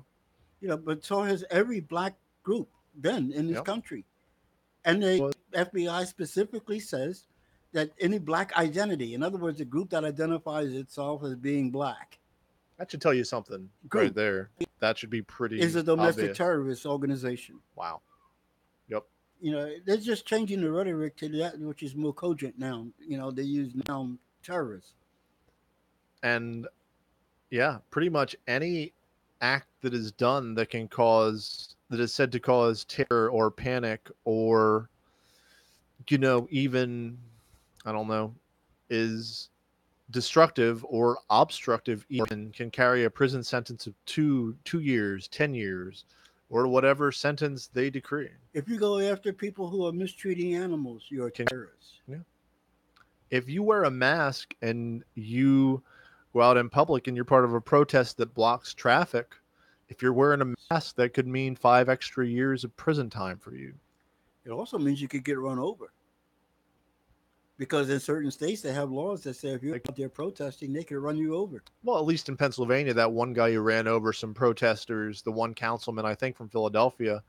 But so has every black group been in this yeah. country. And the FBI specifically says that any black identity, in other words, a group that identifies itself as being black That should tell you something right group, there. That should be is pretty a domestic obvious. terrorist organization. Wow. Yep. They're just changing the rhetoric to that which is more cogent now. They use now terrorists. And yeah, pretty much any act that is done that is said to cause terror or panic or even I don't know, is destructive or obstructive even can carry a prison sentence of 2 years, 10 years, or whatever sentence they decree. If you go after people who are mistreating animals, you're a Can terrorist. yeah. If you wear a mask and you go out in public and you're part of a protest that blocks traffic, if you're wearing a mask, that could mean 5 extra years of prison time for you. It also means you could get run over. Because in certain states, they have laws that say if you're out there protesting, they can run you over. Well, at least in Pennsylvania, that one guy who ran over some protesters, the one councilman, I think from Philadelphia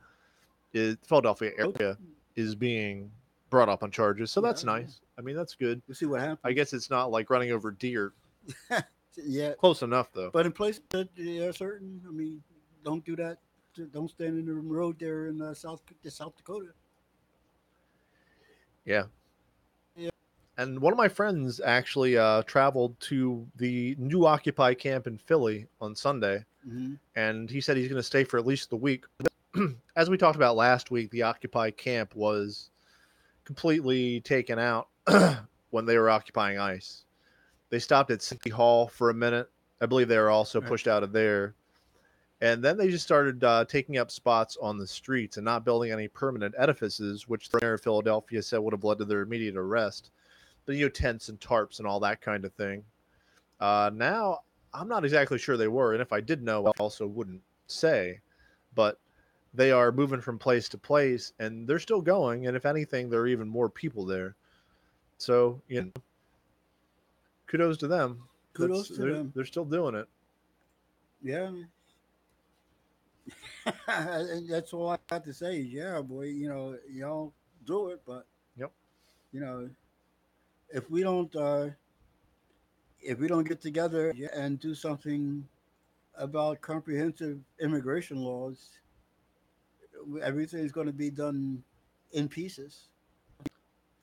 area, is being brought up on charges. So Yeah, that's nice. I mean, that's good. we'll see what I happens. guess it's not like running over deer. Yeah, Close enough, though. but in places that there are certain, I mean, don't do that. Don't stand in the road there in South Dakota. Yeah. And one of my friends actually traveled to the new Occupy camp in Philly on Sunday, Hmm. and he said he's going to stay for at least the week. As we talked about last week, the Occupy camp was completely taken out when they were occupying ICE. They stopped at City Hall for a minute. I believe they were also Right. pushed out of there. And then they just started taking up spots on the streets and not building any permanent edifices, which the mayor of Philadelphia said would have led to their immediate arrest. But, tents and tarps and all that kind of thing. Now, I'm not exactly sure they were. And if I did know, I also wouldn't say. But they are moving from place to place and they're still going. And if anything, there are even more people there. So, kudos to them. Kudos to them. They're still doing it. Yeah. That's all I have to say is, yeah, boy, y'all do it, but, Yep. you know, if we don't get together and do something about comprehensive immigration laws, everything's going to be done in pieces,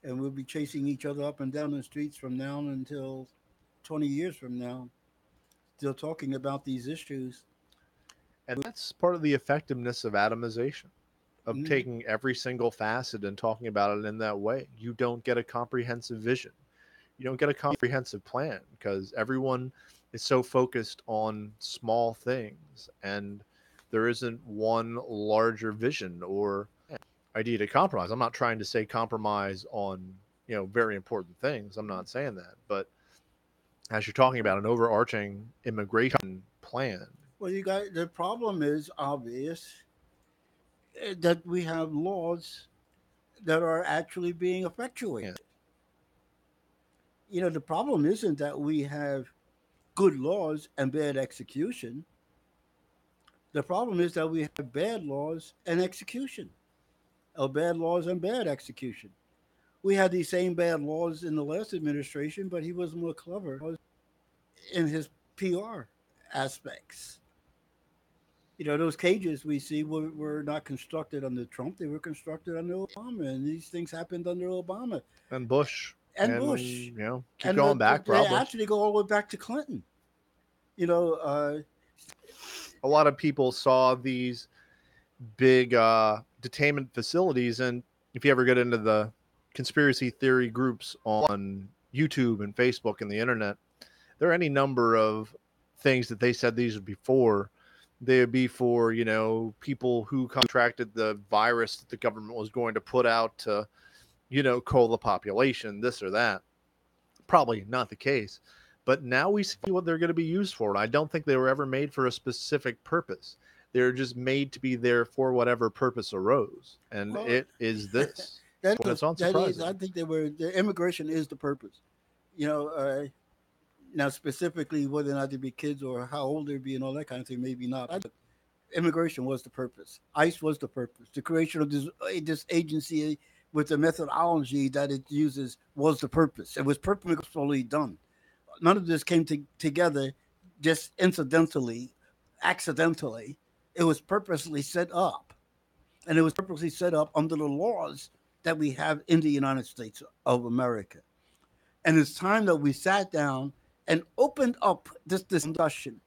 and we'll be chasing each other up and down the streets from now until 20 years from now, still talking about these issues. And that's part of the effectiveness of atomization, of Mm, taking every single facet and talking about it in that way. You don't get a comprehensive vision. You don't get a comprehensive plan because everyone is so focused on small things and there isn't one larger vision or idea to compromise. I'm not trying to say compromise on, very important things. I'm not saying that. But as you're talking about an overarching immigration plan, well, you got the problem is obvious, that we have laws that are actually being yeah, effectuated. The problem isn't that we have good laws and bad execution. The problem is that we have bad laws and execution, or bad laws and bad execution. We had these same bad laws in the last administration, but he was more clever in his PR aspects. Those cages we see were not constructed under Trump; they were constructed under Obama, and these things happened under Obama and Bush, and Bush, and keep and going back they probably. actually go all the way back to Clinton. You know, uh, A lot of people saw these big detainment facilities, and if you ever get into the conspiracy theory groups on YouTube and Facebook and the internet, there are any number of things that they said these would be for. They would be for, people who contracted the virus that the government was going to put out to, cull the population, this or that. Probably not the case. But now we see what they're going to be used for. And I don't think they were ever made for a specific purpose. They're just made to be there for whatever purpose arose. And well, it is this. And it's that is, I unsurprising. think the immigration is the purpose. You know, uh, Now specifically whether or not they be kids or how old they be and all that kind of thing, maybe not. But immigration was the purpose. ICE was the purpose. The creation of this agency with the methodology that it uses was the purpose. It was purposefully done. None of this came together just incidentally, accidentally. It was purposely set up, and it was purposely set up under the laws that we have in the United States of America. And it's time that we sat down and opened up this discussion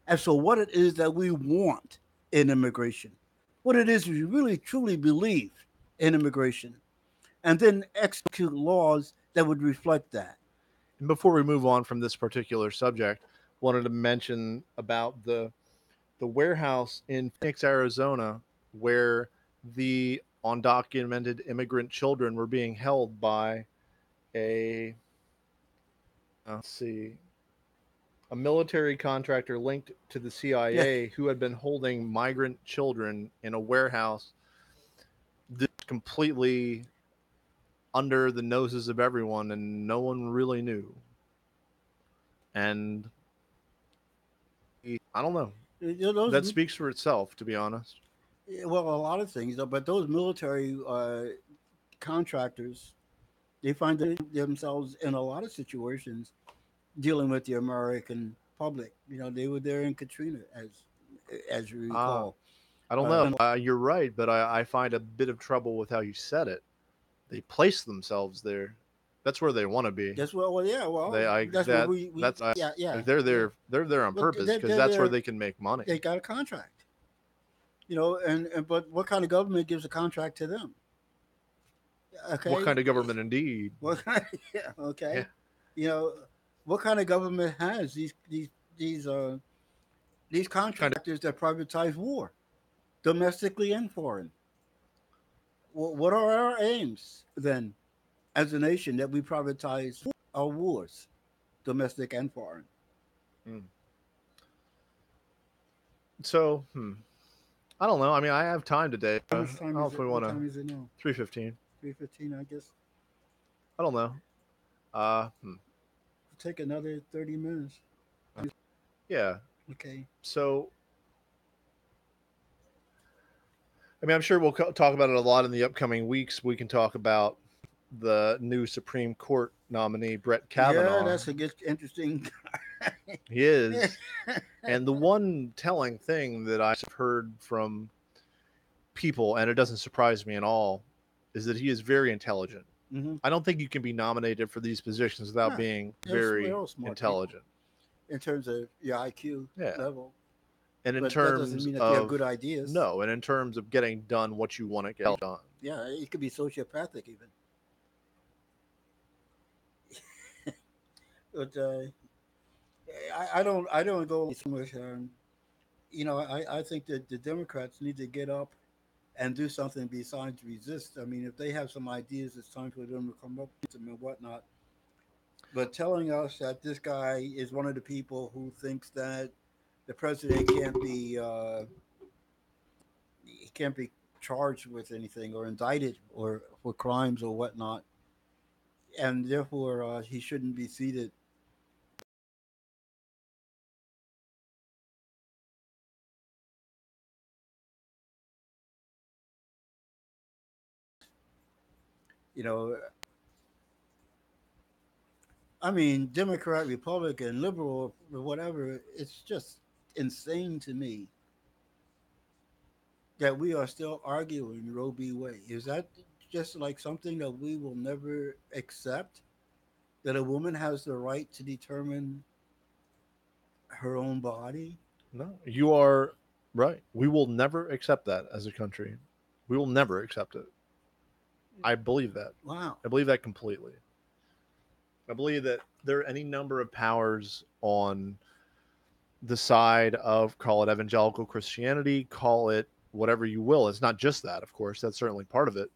as to what it is that we want in immigration, what it is we really truly believe in immigration, and then execute laws that would reflect that. And before we move on from this particular subject, wanted to mention about the warehouse in Phoenix, Arizona, where the undocumented immigrant children were being held by a let's see, a military contractor linked to the Yeah, CIA who had been holding migrant children in a warehouse completely under the noses of everyone and no one really knew. And I don't know. those That speaks for itself, to be honest. well, a lot of things, but those military contractors, they find themselves in a lot of situations dealing with the American public. They were there in Katrina, as you Uh, recall. I don't know. You're right, but I find a bit of trouble with how you said it. They place themselves there. That's where they want to be. That's well, yeah, They well, I that's what that we that's yeah, like yeah, they're yeah. there. They're there on But purpose because that's where they can make they money. got a contract, and but what kind of government gives a contract to them? What Okay, kind of government, indeed? what kind? Yeah, Yeah, okay, you know, what kind of government has these these kind contractors that privatize war, domestically and foreign? What are our aims then, as a nation, that we privatize our wars, domestic and foreign? of. So, I don't know. I mean, I have time today. How I much don't time know is if it? we What want to. time is it now? 3:15. 3:15, I guess. I don't know. Uh, hmm. Take another 30 minutes. Yeah. Okay. So, I mean, I'm sure we'll talk about it a lot in the upcoming weeks. We can talk about the new Supreme Court nominee, Brett Yeah, Kavanaugh. that's a good, interesting. He is. And the one telling thing that I've heard from people, and it doesn't surprise me at all, is that he is very intelligent. Hmm. I don't think you can be nominated for these positions without Yeah, being they're very all smart people intelligent. in terms of your IQ Yeah. level, And in but that doesn't terms mean that you have of, good ideas. no, and in terms of getting done what you want to get done. Yeah, it could be sociopathic even. But I don't go so much. I think that the Democrats need to get up and do something besides resist. I mean, if they have some ideas, it's time for them to come up with them and whatnot. But telling us that this guy is one of the people who thinks that the president he can't be charged with anything or indicted or for crimes or whatnot, and therefore he shouldn't be seated. You know, I mean, Democrat, Republican, liberal, or whatever. It's just insane to me that we are still arguing Roe v. Wade. Is that just like something that we will never accept? That a woman has the right to determine her own body? No, you are right. We will never accept that as a country. We will never accept it. I believe that. Wow. I believe that completely. I believe that there are any number of powers on the side of, call it evangelical Christianity, call it whatever you will. It's not just that, of course, that's certainly part of it,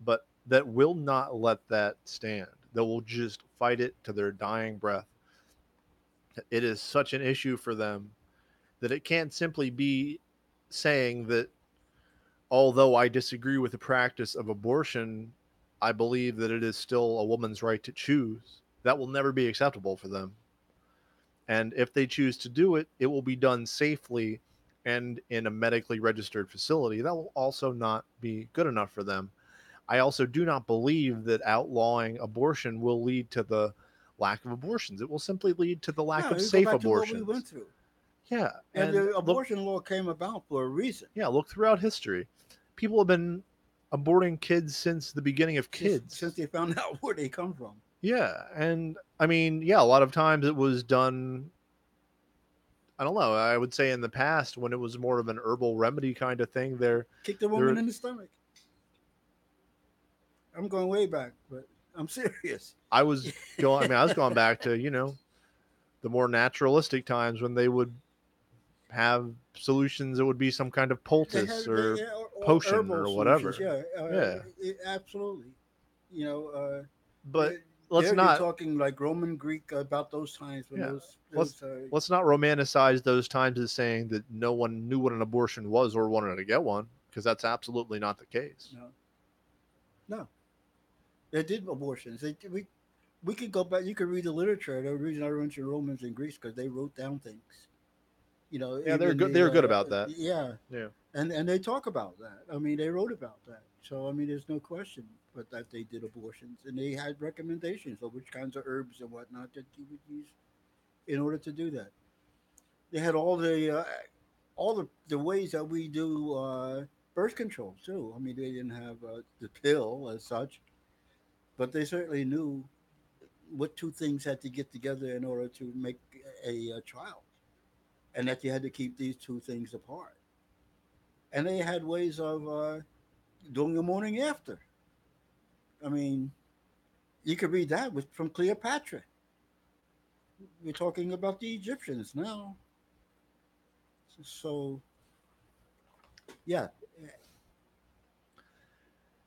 but that will not let that stand. That will just fight it to their dying breath. It is such an issue for them that it can't simply be saying that, although I disagree with the practice of abortion, I believe that it is still a woman's right to choose. That will never be acceptable for them. And if they choose to do it, it will be done safely and in a medically registered facility. That will also not be good enough for them. I also do not believe that outlawing abortion will lead to the lack of abortions. It will simply lead to the lack No, of you go safe back to what we went abortions. through. Yeah. And And the look, abortion law came about for a reason. yeah, look throughout history. People have been aborting kids since the beginning of Since kids. they found out where they come from. Yeah. And I mean, yeah, a lot of times it was done, I don't know. I would say in the past when it was more of an herbal remedy kind of thing, Kick the woman there, in the stomach. I'm going way back, but I'm serious. I was going. I mean, I was going back to the more naturalistic times when they would have solutions. It would be some kind of They poultice had or or potion herbal or solutions. whatever. Yeah, Yeah, absolutely. You know, but let's there you're not. talking like Roman Greek about those times when Yeah, those let's those let's not romanticize those times as saying that no one knew what an abortion was or wanted to get one, because that's absolutely not the case. no, no, they did abortions. We could go back. You could read the literature. The reason I went to Romans and Greece because they wrote down things. You know, Yeah, they're even good. the They're good about that. yeah, Yeah. and they talk about that. I mean, they wrote about that. So I mean, there's no question but that they did abortions, and they had recommendations of which kinds of herbs and whatnot that you would use in order to do that. They had all the ways that we do birth control too. I mean, they didn't have the pill as such, but they certainly knew what two things had to get together in order to make a child, and that you had to keep these two things apart. And they had ways of doing the morning after. I mean, you could read that with, from Cleopatra. We're talking about the Egyptians now. So, yeah.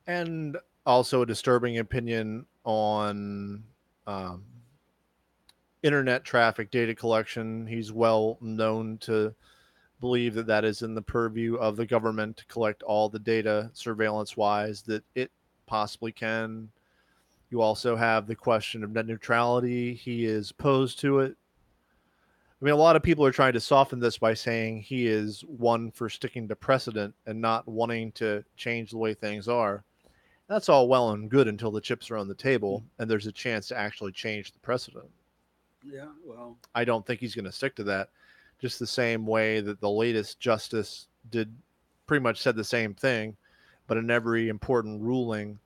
And also a disturbing opinion on um, internet traffic data collection. He's well known to believe that that is in the purview of the government to collect all the data surveillance wise that it possibly can. You also have the question of net neutrality. He is opposed to it. I mean, a lot of people are trying to soften this by saying he is one for sticking to precedent and not wanting to change the way things are. That's all well and good until the chips are on the table and there's a chance to actually change the precedent. Yeah, well, I don't think he's going to stick to that. Just the same way that the latest justice did, pretty much said the same thing, but in every important ruling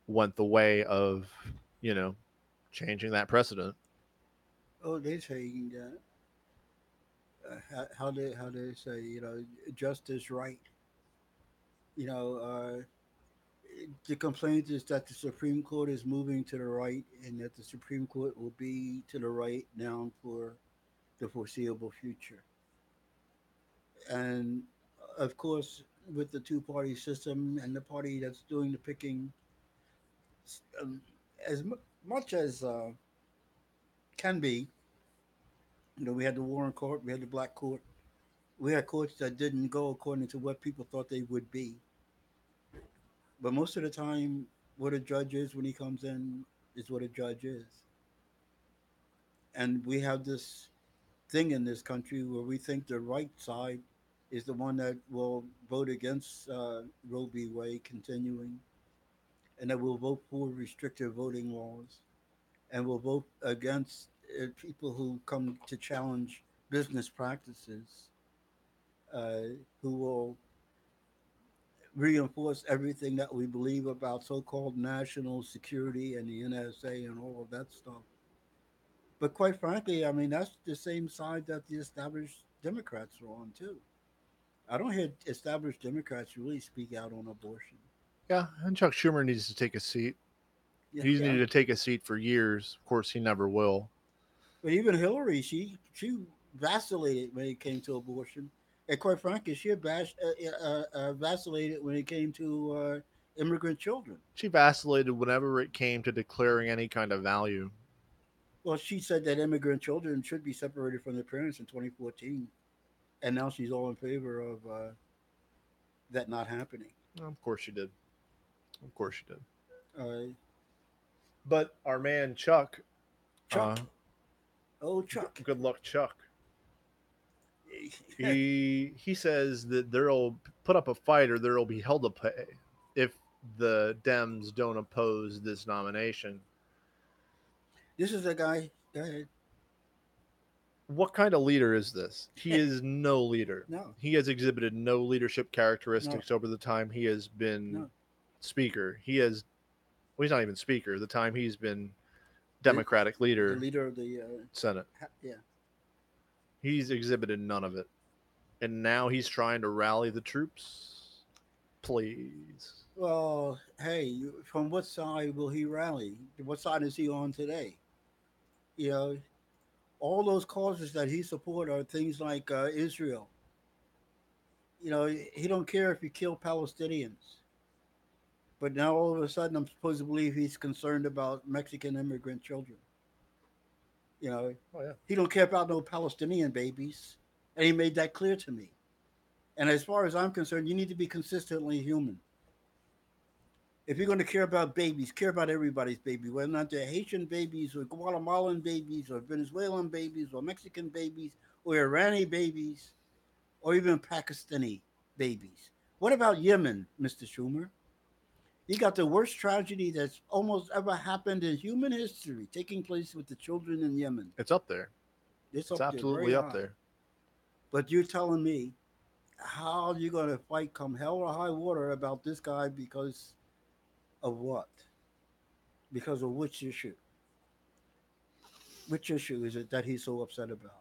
went the way of, you know, changing that precedent. oh, they saying that how they say, justice right. You know, the complaint is that the Supreme Court is moving to the right, and that the Supreme Court will be to the right now for the foreseeable future. And of course, with the two-party system and the party that's doing the picking, um, much as can be, we had the Warren Court, we had the Black Court, we had courts that didn't go according to what people thought they would be. But most of the time, what a judge is when he comes in is what a judge is. And we have this thing in this country where we think the right side is the one that will vote against Roe v. Wade continuing, and that will vote for restrictive voting laws, and will vote against people who come to challenge business practices, who will reinforce everything that we believe about so-called national security and the NSA and all of that stuff. But quite frankly, I mean, that's the same side that the established Democrats are on too. I don't hear established Democrats really speak out on abortion. Yeah, and Chuck Schumer needs to take a seat. Yeah, He's yeah. needed to take a seat for years. Of course, he never will. But even Hillary, she vacillated when it came to abortion, and quite frankly, she vacillated when it came to immigrant children. She vacillated whenever it came to declaring any kind of value. Well, she said that immigrant children should be separated from their parents in 2014, and now she's all in favor of that not happening. Of course she did. Of course she did. Uh, But our man Chuck, uh, Chuck, oh Chuck, good luck, Chuck. He says that there'll put up a fight or there'll be hell to pay if the Dems don't oppose this nomination. this is a guy. Go ahead. What kind of leader is this? He is no leader. No, He has exhibited no leadership no, characteristics over the time he has been no. speaker. He has, well, he's not even speaker. The time he's been The Democratic the leader, leader of the Senate, yeah. he's exhibited none of it. And now he's trying to rally the troops. Please. Well, hey, from what side will he rally? What side is he on today? You know, all those causes that he support are things like Israel. He don't care if you kill Palestinians. But now all of a sudden, I'm supposed to believe he's concerned about Mexican immigrant children. You know, Oh yeah. he don't care about no Palestinian babies, and he made that clear to me. And as far as I'm concerned, you need to be consistently human. If you're going to care about babies, care about everybody's baby, whether or not they're Haitian babies or Guatemalan babies or Venezuelan babies or Mexican babies or Iranian babies or even Pakistani babies. What about Yemen, Mr. Schumer? You got the worst tragedy that's almost ever happened in human history taking place with the children in Yemen. It's up there. It's It's up there very absolutely up high. there. But you're telling me how are you going to fight come hell or high water about this guy because of what? Because of which issue? Which issue is it that he's so upset about?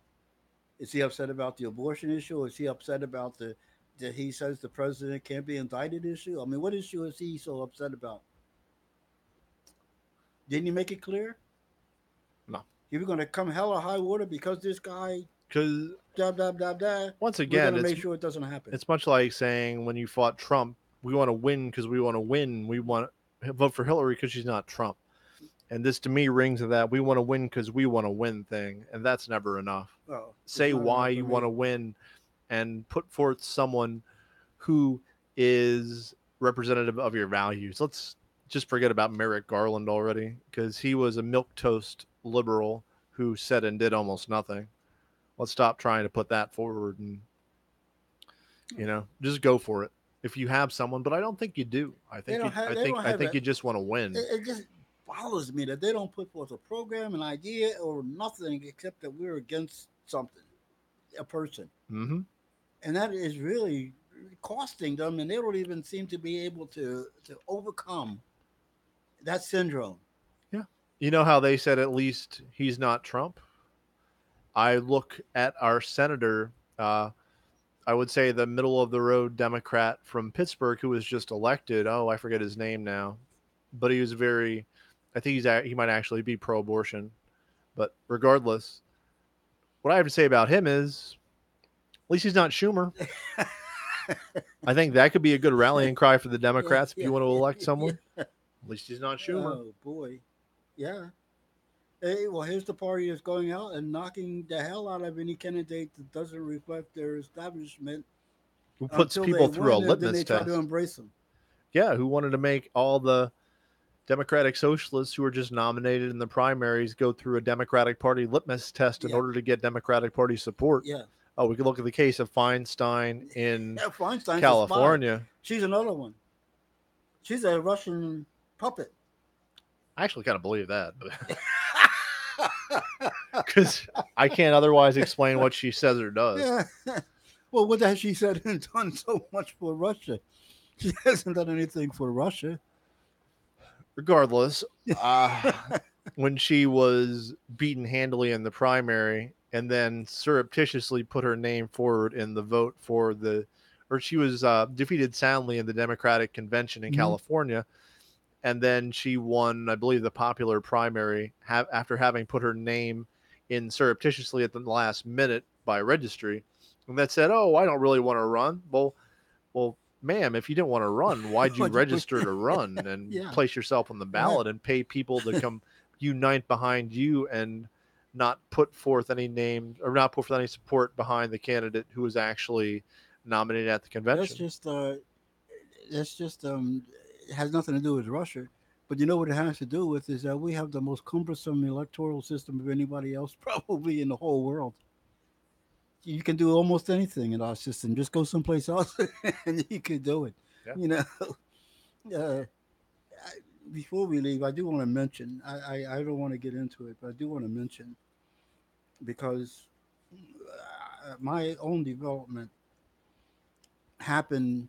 Is he upset about the abortion issue, or is he upset about the that he says the president can't be indicted issue? I mean, what issue is he so upset about? Didn't you make it clear? No. If we're going to come hell or high water because this guy, Because blah, blah, blah, blah, once we're going again, to make sure it doesn't happen. it's much like saying when you fought Trump, we want to win because we want to win. We want to vote for Hillary because she's not Trump. And this to me rings of that we want to win because we want to win thing. And that's never enough. Well, it's Say not why enough for you want me. to win and put forth someone who is representative of your values. Let's just forget about Merrick Garland already because he was a milk toast liberal who said and did almost nothing. Let's stop trying to put that forward and just go for it. if you have someone, but I don't think you do. I They think don't you have. I They think don't I have think it. you just want to win. It just bothers me that they don't put forth a program, an idea, or nothing except that we're against something, a person, Hmm. and that is really costing them, and they don't even seem to be able to overcome that syndrome. Yeah. You know how they said at least he's not Trump? I look at our senator, I would say the middle of the road Democrat from Pittsburgh who was just elected. Oh, I forget his name now, but he was very. I think he might actually be pro-abortion, but regardless, what I have to say about him is at least he's not Schumer. I think that could be a good rallying cry for the Yeah, Democrats if yeah, you want to elect yeah. someone. At least he's not Schumer. Oh boy, yeah. Hey, well, here's the party that's going out and knocking the hell out of any candidate that doesn't reflect their establishment Who puts until they people through a win, and then they litmus try to test? embrace them. Yeah, who wanted to make all the Democratic socialists who were just nominated in the primaries go through a Democratic Party litmus test in Yeah, order to get Democratic Party support. yeah. Oh, we could look at the case of Feinstein in Yeah, Feinstein's a spy. California. She's another one. She's a Russian puppet. I actually kind of believe that, but because I can't otherwise explain what she says or does. Yeah. Well, what has she said and done so much for Russia? She hasn't done anything for Russia. Regardless, when she was beaten handily in the primary and then surreptitiously put her name forward in the vote for the, or she was defeated soundly in the Democratic convention in Mhm. California, and then she won, I believe, the popular primary after having put her name in surreptitiously at the last minute by registry, and that said, "Oh, I don't really want to run." Well, ma'am, if you didn't want to run, why'd you register to run and Yeah. place yourself on the Yeah. ballot and pay people to come unite behind you and not put forth any name or not put forth any support behind the candidate who was actually nominated at the That's convention? just that's just it has nothing to do with Russia. But you know what it has to do with is that we have the most cumbersome electoral system of anybody else probably in the whole world. You can do almost anything in our system. Just go someplace else and you can do it. Yeah. You know, uh, before we leave, I do want to mention. I don't want to get into it, but I do want to mention because my own development happened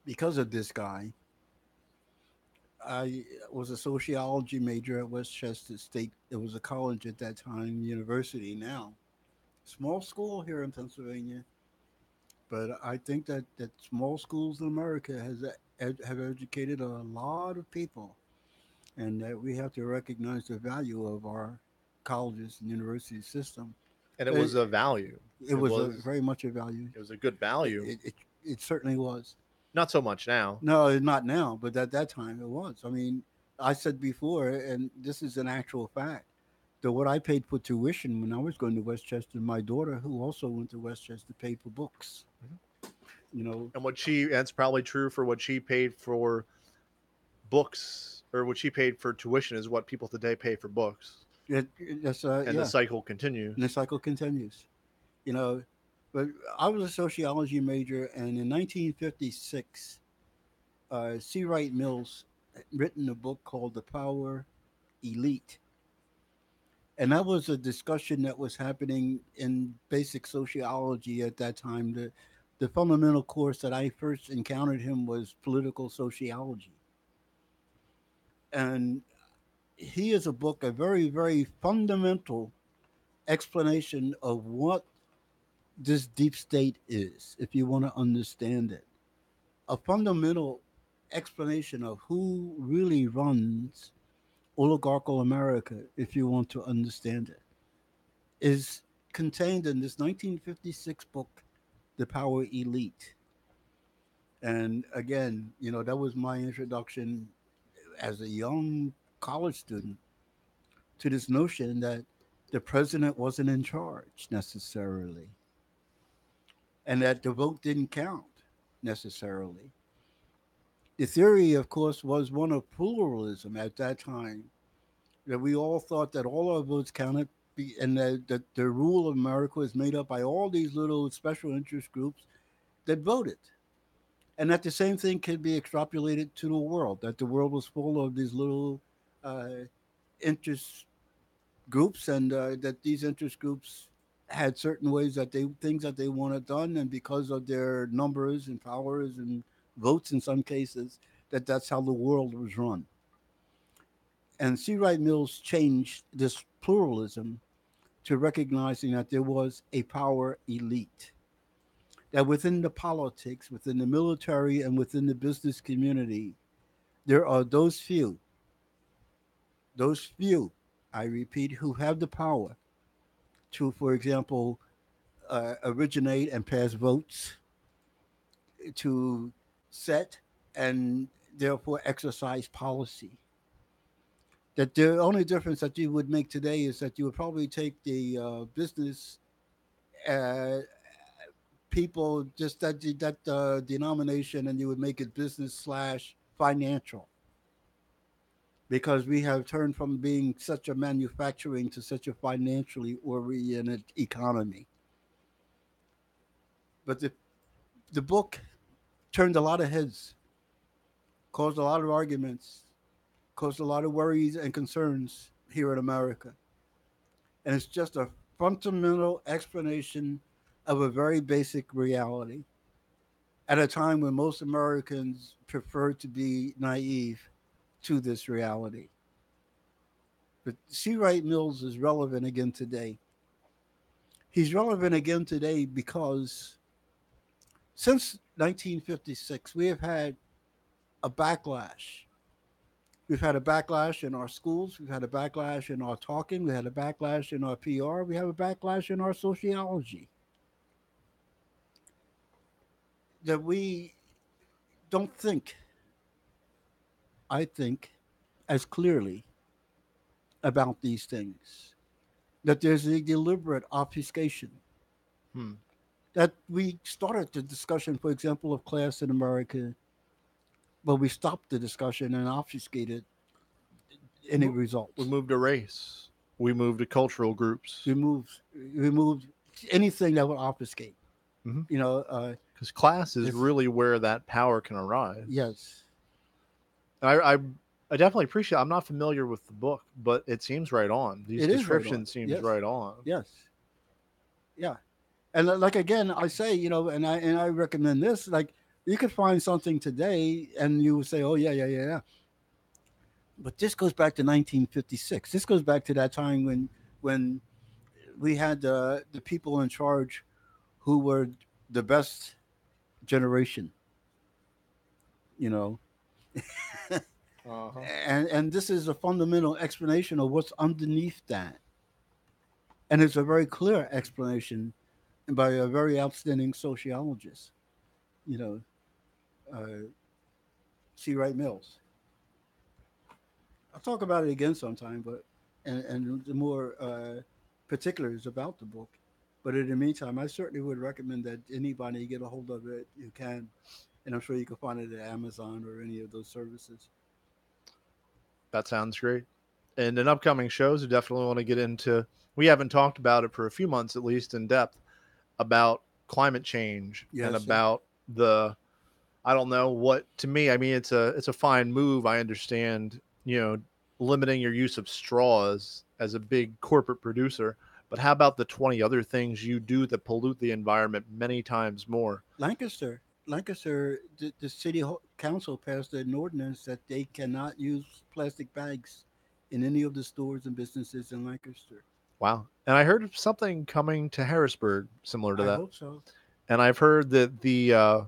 because of this guy. I was a sociology major at Westchester State. It was a college at that time, university now. Small school here in Pennsylvania, but I think that small schools in America have educated a lot of people, and that we have to recognize the value of our colleges and university system. And it was It, a value. it It was was very much a value. it was a good It, value. it, it, it certainly was. Not so much now. No, not now, but at that time it was. I mean, I said before, and this is an actual fact, that what I paid for tuition when I was going to Westchester, my daughter, who also went to Westchester, paid for books. Mhm. You know, And that's probably true for what she paid for books or what she paid for tuition is what people today pay for books. that's And the yeah, cycle and the continues. cycle continues. You know, but I was a sociology major, and in 1956, C. Wright Mills had written a book called "The Power Elite," and that was a discussion that was happening in basic sociology at that time. The fundamental course that I first encountered him was political sociology, and he is a book, a very very fundamental explanation of what this deep state is, if you want to understand it. A fundamental explanation of who really runs oligarchical America, if you want to understand it, is contained in this 1956 book, The Power Elite. And again, that was my introduction as a young college student to this notion that the president wasn't in charge necessarily, and that the vote didn't count necessarily. The theory, of course, was one of pluralism at that time, that we all thought that all our votes counted, and that the rule of America was made up by all these little special interest groups that voted. And that the same thing could be extrapolated to the world, that the world was full of these little uh, interest groups, and that these interest groups had certain ways that they things that they wanted done, and because of their numbers and powers and votes in some cases, that's how the world was run. And C. Wright Mills changed this pluralism to recognizing that there was a power elite, that within the politics, within the military, and within the business community, there are those few, I repeat, who have the power to, for example, originate and pass votes, to set and therefore exercise policy. That the only difference that you would make today is that you would probably take the business uh, people, just that denomination, and you would make it business slash financial, because we have turned from being such a manufacturing to such a financially oriented economy. But the book turned a lot of heads, caused a lot of arguments, caused a lot of worries and concerns here in America. And it's just a fundamental explanation of a very basic reality at a time when most Americans prefer to be naive to this reality. But C. Wright Mills is relevant again today. He's relevant again today because since 1956, we have had a backlash. We've had a backlash in our schools. We've had a backlash in our talking. We had a backlash in our PR. We have a backlash in our sociology. That we don't think, I think, as clearly about these things. That there's a deliberate obfuscation. Hmm. That we started the discussion, for example, of class in America, but we stopped the discussion and obfuscated any We results. moved to race. We moved to cultural groups. Removed anything that would obfuscate. Because You know, class is it's really where that power can arise. yes, I definitely appreciate. I'm not familiar with the book, but it seems right on. These it is right on. descriptions seems Yes, right on. yes, yeah. And like again, I say, and I recommend this. Like you could find something today, and you would say, "Oh yeah, yeah, yeah, yeah." But this goes back to 1956. This goes back to that time when we had the people in charge who were the best generation. You know, Uh-huh. and this is a fundamental explanation of what's underneath that, and it's a very clear explanation by a very outstanding sociologist. You know, uh, C. Wright Mills. I'll talk about it again sometime, but and the more particulars about the book. But in the meantime, I certainly would recommend that anybody get a hold of it who can, and I'm sure you can find it at Amazon or any of those services. That sounds great. And in upcoming shows, we definitely want to get into. We haven't talked about it for a few months, at least in depth, about climate change and Yes, sir. about the. I don't know what to me. I mean, it's a fine move. I understand. Limiting your use of straws as a big corporate producer. But how about the 20 other things you do that pollute the environment many times more? Lancaster, the council passed an ordinance that they cannot use plastic bags in any of the stores and businesses in Lancaster. Wow. And I heard of something coming to Harrisburg similar to I that. hope so. And I've heard that the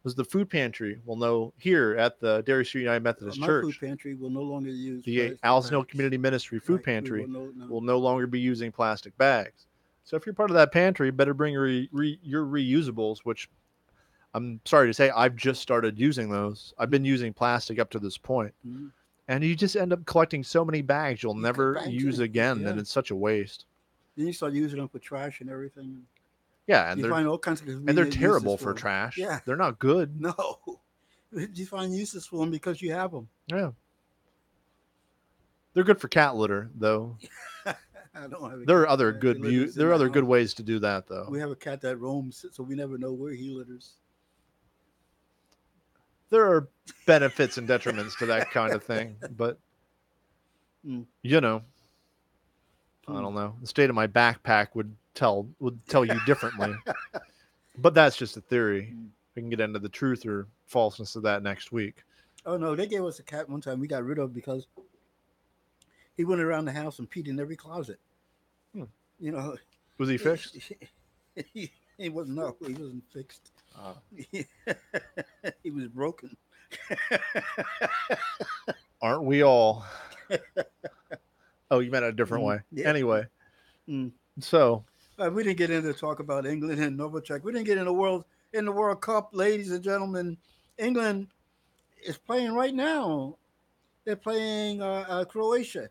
was the food pantry will know here at the Dairy Street United Methodist My food Church, pantry will no longer use the plastic Allison Hill bags. Community Ministry food Right. We will pantry no. will no longer be using plastic bags. So if you're part of that pantry, better bring your reusables, which I'm sorry to say, I've just started using those. I've been using plastic up to this point, Mm-hmm. and you just end up collecting so many bags you'll You cut never bags use in. again, and Yeah. it's such a waste. Then you start using them for trash and everything. Yeah, and You they're find all kinds of and they're convenient uses terrible for for them. trash. Yeah. They're not good. No. You find uses for them because you have them. Yeah, they're good for cat litter, though. I don't have a There cat are other that good litters in there are the other good house. ways to do that, We though. have a cat that roams, so we never know where he litters. there are benefits and detriments to that kind of thing, but Mm, you know, I mm. don't know. The state of my backpack would tell you differently. But that's just a theory. Mm. We can get into the truth or falseness of that next week. Oh no, they gave us a cat one time. We got rid of because he went around the house and peed in every closet. Hmm. You know, Was he fixed? he wasn't. No, he wasn't fixed. Uh, He was broken. aren't we all? Oh, you meant it a different Mm, way. yeah. Anyway, Mm. so We didn't get into talk about England and Novacek. We didn't get in the World Cup, ladies and gentlemen. England is playing right now. They're playing Croatia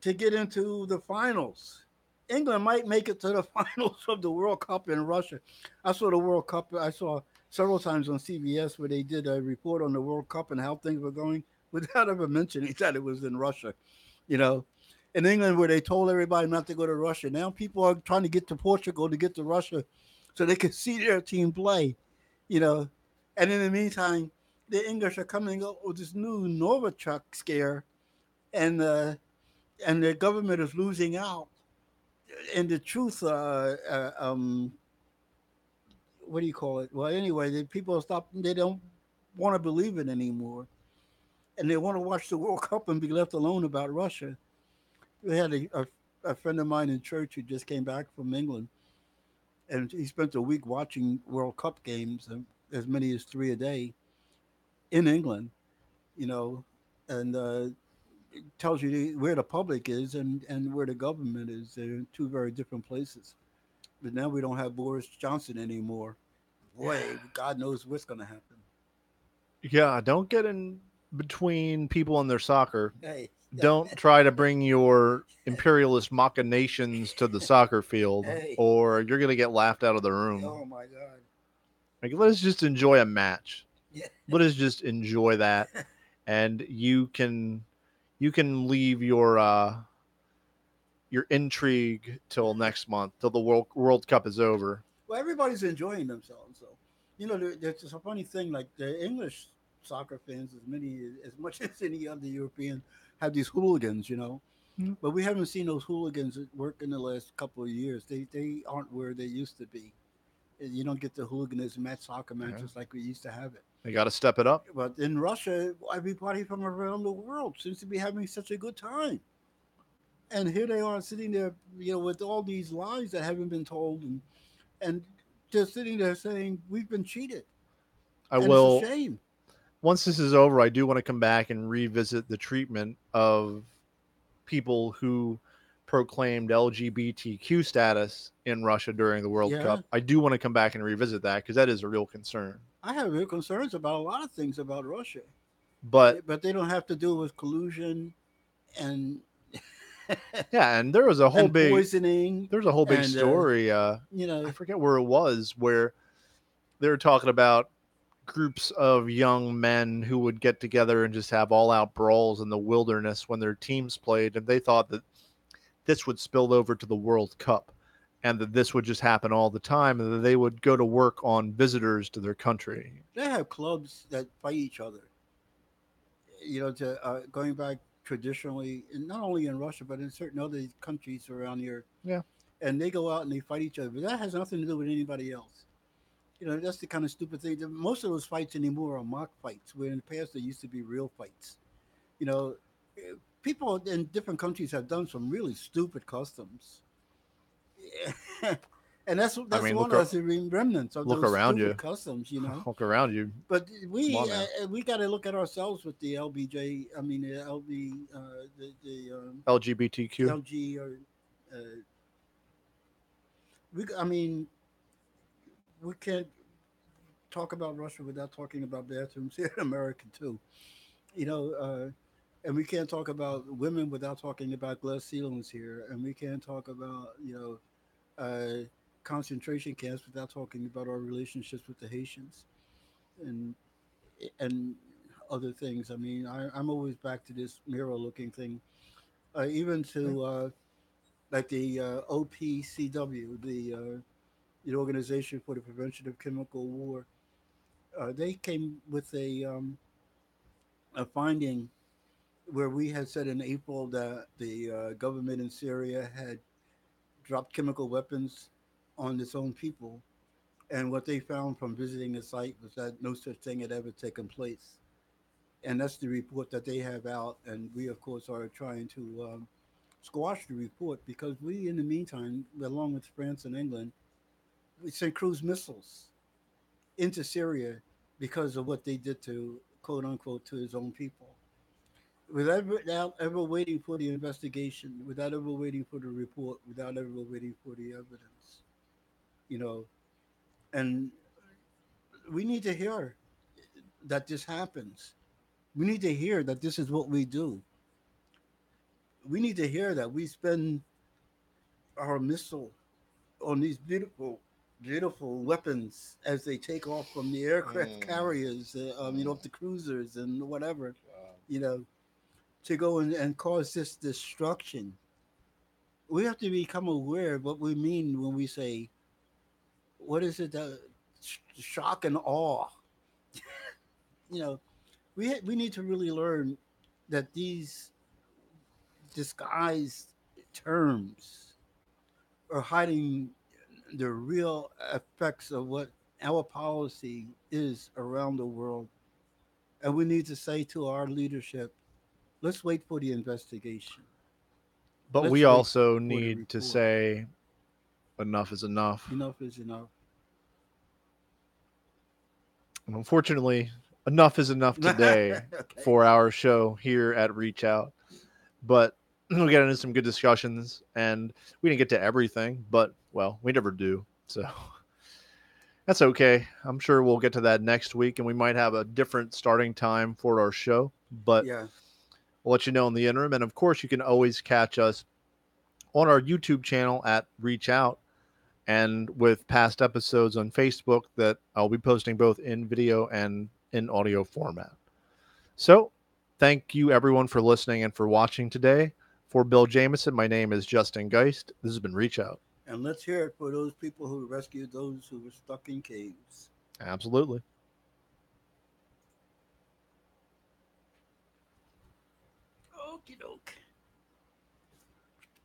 to get into the finals. England might make it to the finals of the World Cup in Russia. I saw the World Cup. I saw several times on CBS where they did a report on the World Cup and how things were going without ever mentioning that it was in Russia. You know, in England where they told everybody not to go to Russia. Now people are trying to get to Portugal to get to Russia so they can see their team play. You know, and in the meantime, the English are coming up with this new Novichok scare, and and the government is losing out. And the truth, what do you call it? Well, anyway, the people stop. They don't want to believe it anymore, and they want to watch the World Cup and be left alone about Russia. We had a friend of mine in church who just came back from England, and he spent a week watching World Cup games, as many as three a day in England. You know, and tells you where the public is and where the government is. They're two very different places. But now we don't have Boris Johnson anymore. Boy, God knows what's going to happen. yeah, don't get in between people and their soccer. Hey, Don't try to bring your imperialist machinations to the soccer field, hey, or you're gonna get laughed out of the room. oh my God. Like, let us just enjoy a match. Yeah. Let us just enjoy that, and you can leave your intrigue till next month, till the World Cup is over. Well, everybody's enjoying themselves, so you know, there's just a funny thing. Like the English soccer fans, as much as any other European, have these hooligans. You know, Mm. but we haven't seen those hooligans work in the last couple of years. They aren't where they used to be. You don't get the hooliganism at soccer Yeah, matches like we used to have it. they got to step it up. But in Russia, everybody from around the world seems to be having such a good time. And here they are sitting there, you know, with all these lies that haven't been told, and just sitting there saying we've been cheated, I and it's a will shame. once this is over. I do want to come back and revisit the treatment of people who proclaimed LGBTQ status in Russia during the World Yeah, Cup. I do want to come back and revisit that because that is a real concern. I have real concerns about a lot of things about Russia, But but they don't have to do with collusion and yeah, and there was a whole and big poisoning, there's a whole big and story. you I know, forget where it was where they were talking about groups of young men who would get together and just have all out brawls in the wilderness when their teams played, and they thought that this would spill over to the World Cup and that this would just happen all the time and that they would go to work on visitors to their country. they have clubs that fight each other. You know, to going back traditionally, and not only in Russia but in certain other countries around here, Yeah. and they go out and they fight each other. But that has nothing to do with anybody else. You know, that's the kind of stupid thing. Most of those fights anymore are mock fights, where in the past there used to be real fights. You know, people in different countries have done some really stupid customs. And I that's mean, one of the remnants of look those around stupid you. customs, you know. Look around you. But Come on now. we got to look at ourselves with the LBJ. I mean, the LB, the LGBTQ. LG, or uh, I mean, we can't talk about Russia without talking about bathrooms here in America too. You know, and we can't talk about women without talking about glass ceilings here, and we can't talk about concentration camps without talking about our relationships with the Haitians and and other things. I mean, I'm always back to this mirror-looking thing, even to like the OPCW, the Organization for the Prevention of Chemical War. they came with a finding where we had said in April that the government in Syria had dropped chemical weapons on its own people. And what they found from visiting the site was that no such thing had ever taken place. And that's the report that they have out. And we, of course, are trying to squash the report because we, in the meantime, along with France and England, we sent cruise missiles into Syria because of what they did to, quote unquote, to his own people. Without ever waiting for the investigation, without ever waiting for the report, without ever waiting for the evidence, you know. And we need to hear that this happens. We need to hear that this is what we do. We need to hear that we spend our missile on these beautiful, beautiful weapons as they take off from the aircraft carriers, the cruisers and whatever, Wow. you know, to go and cause this destruction. We have to become aware of what we mean when we say, what is it that shock and awe? You know, we need to really learn that these disguised terms are hiding the real effects of what our policy is around the world. And we need to say to our leadership, let's wait for the investigation. But we Let's wait also for the need to report. say enough is enough. Enough is enough. And unfortunately, enough is enough today Okay. for our show here at Reach Out. But we got into some good discussions, and we didn't get to everything, but, well, we never do. So that's okay. I'm sure we'll get to that next week, and we might have a different starting time for our show, but Yeah. we'll let you know in the interim. And of course, you can always catch us on our YouTube channel at Reach Out and with past episodes on Facebook that I'll be posting both in video and in audio format. So, thank you everyone for listening and for watching today. For Bill Jameson, my name is Justin Geist. This has been Reach Out. And let's hear it for those people who rescued those who were stuck in caves. Absolutely. Okie doke.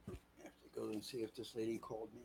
I have to go and see if this lady called me.